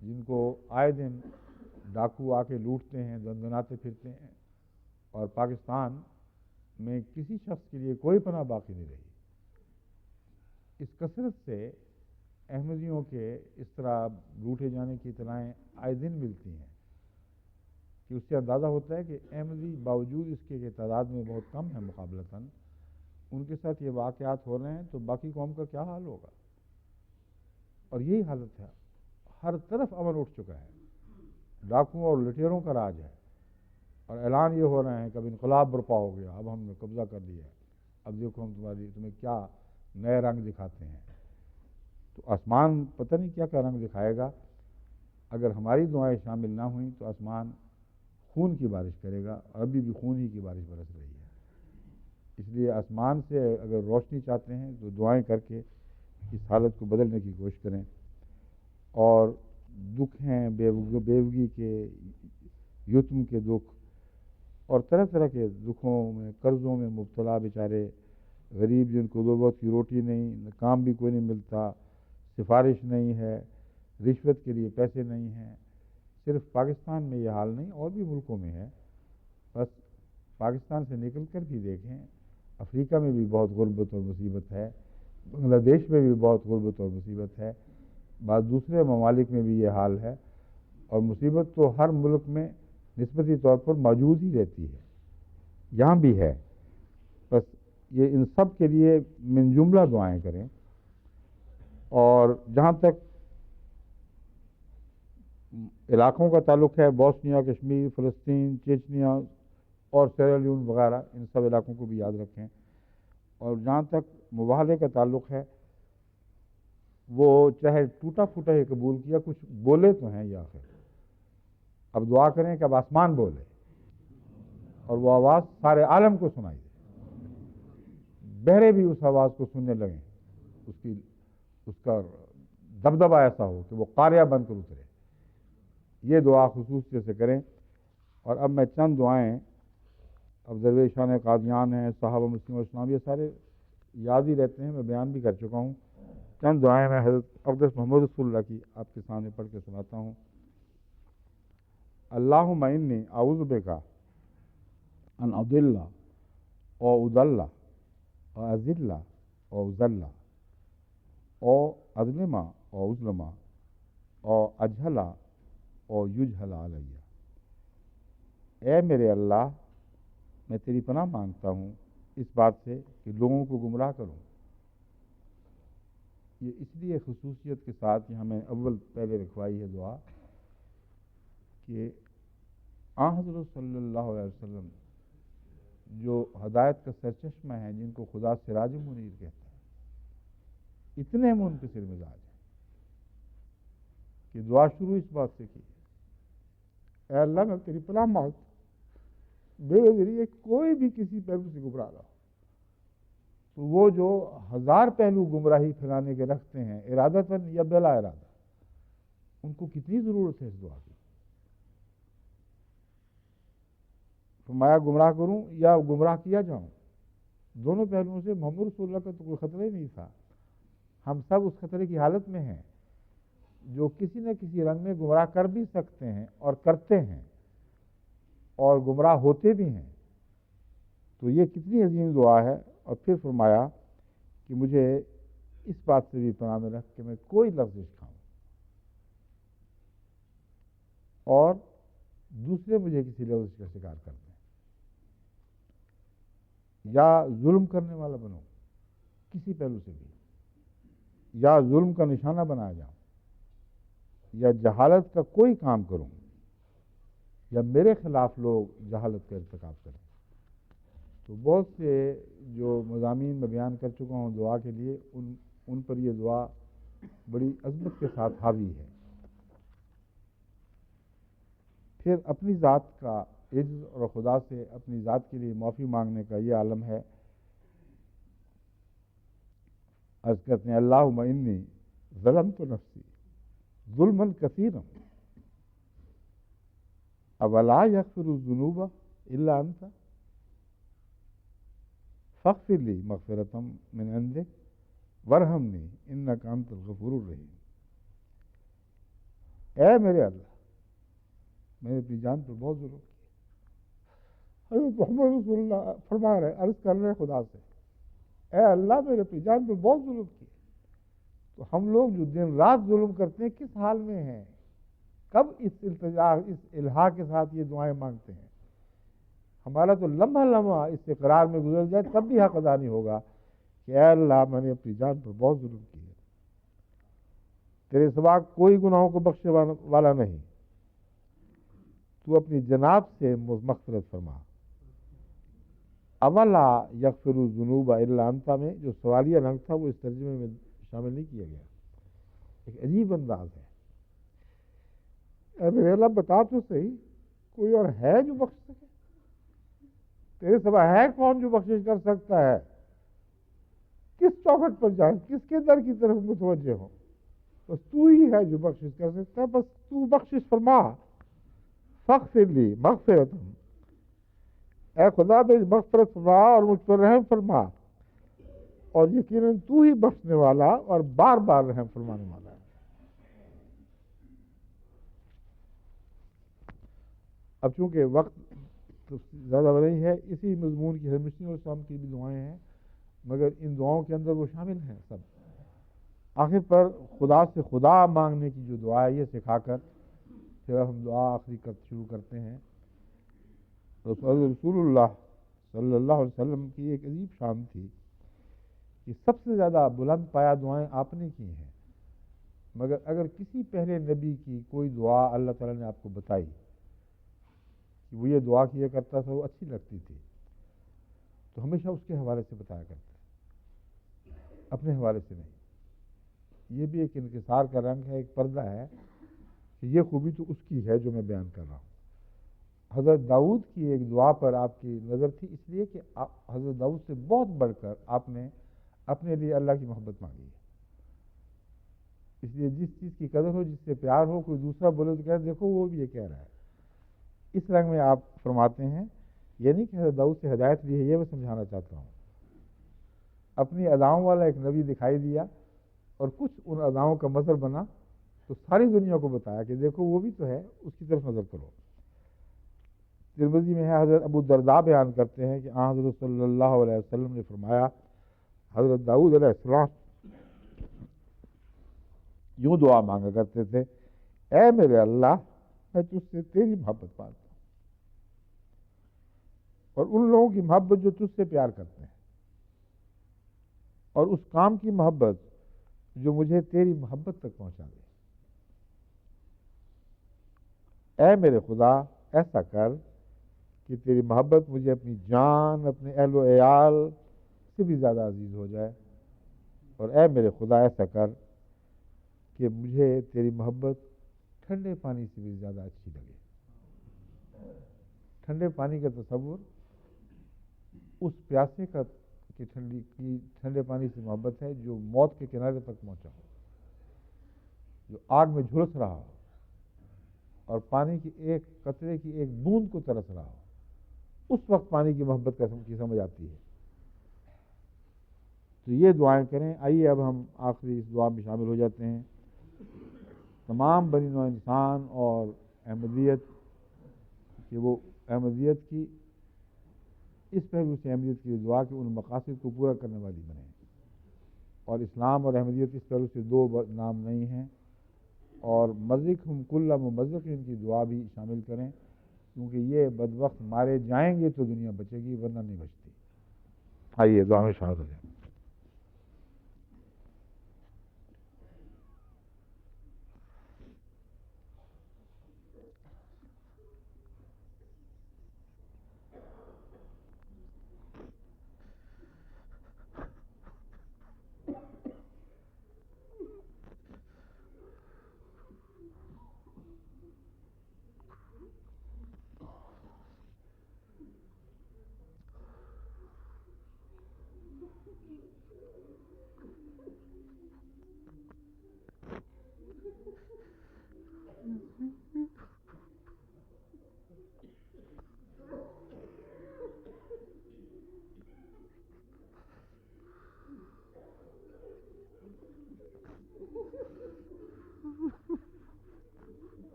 S1: جن کو آئے دن ڈاکو آ کے لوٹتے ہیں، دندناتے پھرتے ہیں، اور پاکستان میں کسی شخص کے لیے کوئی پناہ باقی نہیں رہی۔ اس کثرت سے احمدیوں کے اس طرح لوٹے جانے کی اطلاعیں آئے دن ملتی ہیں کہ اس سے اندازہ ہوتا ہے کہ احمدی باوجود اس کے تعداد میں بہت کم ہے مقابلتاً، ان کے ساتھ یہ واقعات ہو رہے ہیں، تو باقی قوم کا کیا حال ہوگا؟ اور یہی حالت ہے، ہر طرف امن اٹھ چکا ہے، ڈاکوؤں اور لٹیروں کا راج ہے، اور اعلان یہ ہو رہے ہیں کہ اب انقلاب برپا ہو گیا، اب ہم نے قبضہ کر لیا ہے، اب دیکھو ہم تمہیں کیا نئے رنگ دکھاتے ہیں۔ تو آسمان پتہ نہیں کیا کیا رنگ دکھائے گا۔ اگر ہماری دعائیں شامل نہ ہوئیں تو آسمان خون کی بارش کرے گا، اور ابھی بھی خون ہی کی بارش برس رہی ہے۔ اس لیے آسمان سے اگر روشنی چاہتے ہیں تو دعائیں کر کے اس حالت کو بدلنے کی کوشش کریں۔ اور دکھ ہیں بیوگی کے، یتم کے دکھ، اور طرح طرح کے دکھوں میں، قرضوں میں مبتلا بیچارے غریب جن کو دو وقت کی روٹی نہیں، کام بھی کوئی نہیں ملتا، سفارش نہیں ہے، رشوت کے لیے پیسے نہیں ہیں۔ صرف پاکستان میں یہ حال نہیں، اور بھی ملکوں میں ہے۔ بس پاکستان سے نکل کر بھی دیکھیں، افریقہ میں بھی بہت غربت اور مصیبت ہے، بنگلہ دیش میں بھی بہت غربت اور مصیبت ہے، بعض دوسرے ممالک میں بھی یہ حال ہے، اور مصیبت تو ہر ملک میں نسبتی طور پر موجود ہی رہتی ہے، یہاں بھی ہے۔ بس یہ ان سب کے لیے من جملہ دعائیں کریں۔ اور جہاں تک علاقوں کا تعلق ہے، بوسنیا، کشمیر، فلسطین، چیچنیا اور سیرالیون وغیرہ، ان سب علاقوں کو بھی یاد رکھیں۔ اور جہاں تک مباہلے کا تعلق ہے، وہ چاہے ٹوٹا پھوٹا ہی قبول کیا، کچھ بولے تو ہیں یہ آخر۔ اب دعا کریں کہ اب آسمان بولے اور وہ آواز سارے عالم کو سنائی دے، بہرے بھی اس آواز کو سننے لگیں، اس کا دبدبہ ایسا ہو کہ وہ قاریہ بن کر اترے۔ یہ دعا خصوصیت سے کریں۔ اور اب میں چند دعائیں، اب درویشان قادیان ہیں، صحابہ مسلم اسلام، یہ سارے یاد ہی رہتے ہیں، میں بیان بھی کر چکا ہوں۔ چند دعائیں میں حضرت اقدس محمد رسول اللہ کی آپ کے سامنے پڑھ کے سناتا ہوں۔ اللہم انی اعوذ بک ان اضل او اضل او اذل او اذل او اظلم او اظلم او اجہل او یجہل علیہ۔ اے میرے اللہ، میں تیری پناہ مانگتا ہوں اس بات سے کہ لوگوں کو گمراہ کروں۔ یہ اس لیے خصوصیت کے ساتھ یہ ہمیں اول پہلے رکھوائی ہے دعا کہ آن حضرت صلی اللہ علیہ وسلم جو ہدایت کا سرچشمہ ہیں، جن کو خدا سراج منیر کہتا ہے، اتنے منکسر مزاج ہیں کہ دعا شروع اس بات سے کی، اے اللہ میں تیری پناہ مانگتا ہوں میرے ذریعے کوئی بھی کسی پہلو سے گمراہ نہ ہو۔ تو وہ جو ہزار پہلو گمراہی پھیلانے کے رکھتے ہیں، ارادتاً یا بلا ارادہ، ان کو کتنی ضرورت ہے اس دعا کی۔ فرمایا گمراہ کروں یا گمراہ کیا جاؤں، دونوں پہلوؤں سے محمد رسول اللہ کا تو کوئی خطرہ ہی نہیں تھا۔ ہم سب اس خطرے کی حالت میں ہیں، جو کسی نہ کسی رنگ میں گمراہ کر بھی سکتے ہیں اور کرتے ہیں اور گمراہ ہوتے بھی ہیں۔ تو یہ کتنی عظیم دعا ہے۔ اور پھر فرمایا کہ مجھے اس بات سے بھی پناہ میں رکھ کہ میں کوئی لفظ کھاؤں اور دوسرے مجھے کسی لفظ کا شکار کر دیں، یا ظلم کرنے والا بنوں کسی پہلو سے بھی، یا ظلم کا نشانہ بنایا جاؤں، یا جہالت کا کوئی کام کروں، یا میرے خلاف لوگ جہالت کا ارتکاب کریں۔ تو بہت سے جو مضامین میں بیان کر چکا ہوں دعا کے لیے، ان پر یہ دعا بڑی عظمت کے ساتھ حاوی ہے۔ پھر اپنی ذات کا عجز اور خدا سے اپنی ذات کے لیے معافی مانگنے کا یہ عالم ہے۔ عرض کرتے ہیں اللہم انی ظلمت نفسی ظلما کثیرا اولا یغفر الذنوب الا انت فاغفر لی مغفرۃ من عندک وارحمنی انک انت الغفور الرحیم۔ اے میرے اللہ، میں نے اپنی جان پر بہت ظلم کیا۔ حضرت محمد رسول اللہ فرما رہے، عرض کر رہے خدا سے، اے اللہ میں نے اپنی جان پر بہت ظلم کیا۔ تو ہم لوگ جو دن رات ظلم کرتے ہیں کس حال میں ہیں؟ کب اس التجا، اس الہا کے ساتھ یہ دعائیں مانگتے ہیں؟ ہمارا تو لمحہ لمحہ اس اقرار میں گزر جائے تب بھی حق ادا نہیں ہوگا کہ اے اللہ میں نے اپنی جان پر بہت ظلم کیا، تیرے سوا کوئی گناہوں کو بخشنے والا نہیں۔ تو اپنی جناب سے مغفرت فرما۔ اولا یغفر الذنوب الا انت میں جو سوالیہ رنگ تھا وہ اس ترجمے میں شامل نہیں کیا گیا، ایک عجیب انداز ہے۔ اے میرے اللہ بتا تو صحیح، کوئی اور ہے جو بخش سکے؟ تیرے سوا ہے کون جو بخشش کر سکتا ہے؟ کس چوکھٹ پر جائے، کس کے در کی طرف متوجہ ہو؟ بس تو ہی ہے جو بخشش کر سکتا ہے، بس تو بخشش فرما۔ فاغفر لی مغفرۃ، اے خدا میری مغفرت فرما اور مجھ پر رحم فرما، اور یقیناً تو ہی بخشنے والا اور بار بار رحم فرمانے والا ہے۔ اب چونکہ وقت تو زیادہ نہیں ہے، اسی مضمون کی ہرمشنی اور شام کی بھی دعائیں ہیں، مگر ان دعاؤں کے اندر وہ شامل ہیں سب۔ آخر پر خدا سے خدا مانگنے کی جو دعا ہے یہ سکھا کر پھر ہم دعا آخری شروع کرتے ہیں۔ رسول اللہ صلی اللہ علیہ وسلم کی ایک عجیب شان تھی کہ سب سے زیادہ بلند پایا دعائیں آپ نے کی ہیں، مگر اگر کسی پہلے نبی کی کوئی دعا اللہ تعالیٰ نے آپ کو بتائی کہ وہ یہ دعا کیا کرتا تھا، وہ اچھی لگتی تھی، تو ہمیشہ اس کے حوالے سے بتایا کرتا، اپنے حوالے سے نہیں۔ یہ بھی ایک انکسار کا رنگ ہے، ایک پردہ ہے کہ یہ خوبی تو اس کی ہے جو میں بیان کر رہا ہوں۔ حضرت داؤد کی ایک دعا پر آپ کی نظر تھی، اس لیے کہ حضرت داؤد سے بہت بڑھ کر آپ نے اپنے لیے اللہ کی محبت مانگی ہے۔ اس لیے جس چیز کی قدر ہو، جس سے پیار ہو، کوئی دوسرا بولے تو کہہ دیکھو وہ بھی یہ کہہ رہا ہے۔ اس رنگ میں آپ فرماتے ہیں، یہ نہیں کہ حضرت داؤد سے ہدایت لی ہے، یہ میں سمجھانا چاہتا ہوں۔ اپنی اداؤں والا ایک نبی دکھائی دیا اور کچھ ان اداؤں کا مظہر بنا تو ساری دنیا کو بتایا کہ دیکھو وہ بھی تو ہے، اس کی طرف نظر کرو۔ ترمذی میں ہے، حضرت ابو الدرداء بیان کرتے ہیں کہ حضرت صلی اللہ علیہ وسلم نے فرمایا، حضرت داؤد علیہ السلام یوں دعا مانگا کرتے تھے، اے میرے اللہ میں تجھ سے تیری محبت پاتا ہوں اور ان لوگوں کی محبت جو تجھ سے پیار کرتے ہیں، اور اس کام کی محبت جو مجھے تیری محبت تک پہنچا دے۔ اے میرے خدا ایسا کر کہ تیری محبت مجھے اپنی جان، اپنے اہل و عیال سے بھی زیادہ عزیز ہو جائے، اور اے میرے خدا ایسا کر کہ مجھے تیری محبت ٹھنڈے پانی سے بھی زیادہ اچھی لگے۔ ٹھنڈے پانی کا تصور اس پیاسے کا کہ ٹھنڈے پانی سے محبت ہے جو موت کے کنارے تک پہنچا ہو، جو آگ میں جھلس رہا ہو اور پانی کی ایک قطرے کی ایک بوند کو ترس رہا ہو، اس وقت پانی کی محبت کی سمجھ آتی ہے۔ تو یہ دعائیں کریں۔ آئیے اب ہم آخری اس دعا میں شامل ہو جاتے ہیں۔ تمام بنی نوع انسان اور احمدیت کہ وہ احمدیت کی اس پہلو سے احمدیت کی دعا کہ ان مقاصد کو پورا کرنے والی بنے، اور اسلام اور احمدیت اس پہلو سے دو نام نہیں ہیں، اور مزقہم کل ممزق ان کی دعا بھی شامل کریں، کیونکہ یہ بدبخت مارے جائیں گے تو دنیا بچے گی ورنہ نہیں بچتی۔ آئیے دعا میں شامل ہو جائیں۔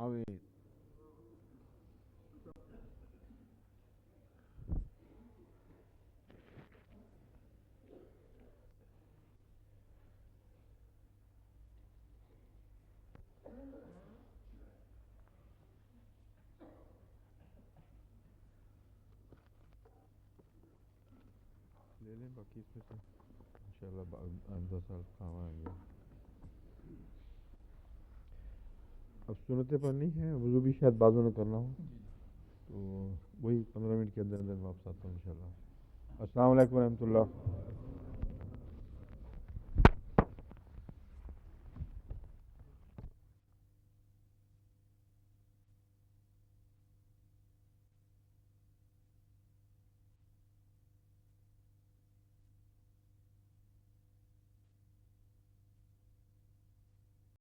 S1: آمین. لے لیں باقی اس میں سے انشاءاللہ آئندہ سال کام آئیں گے. اب سنتیں پڑھنی ہیں, وضو بھی شاید بعضوں نے کرنا ہو, تو وہی 15 منٹ کے اندر اندر واپس آتا ہوں انشاءاللہ. السلام علیکم ورحمۃ اللہ.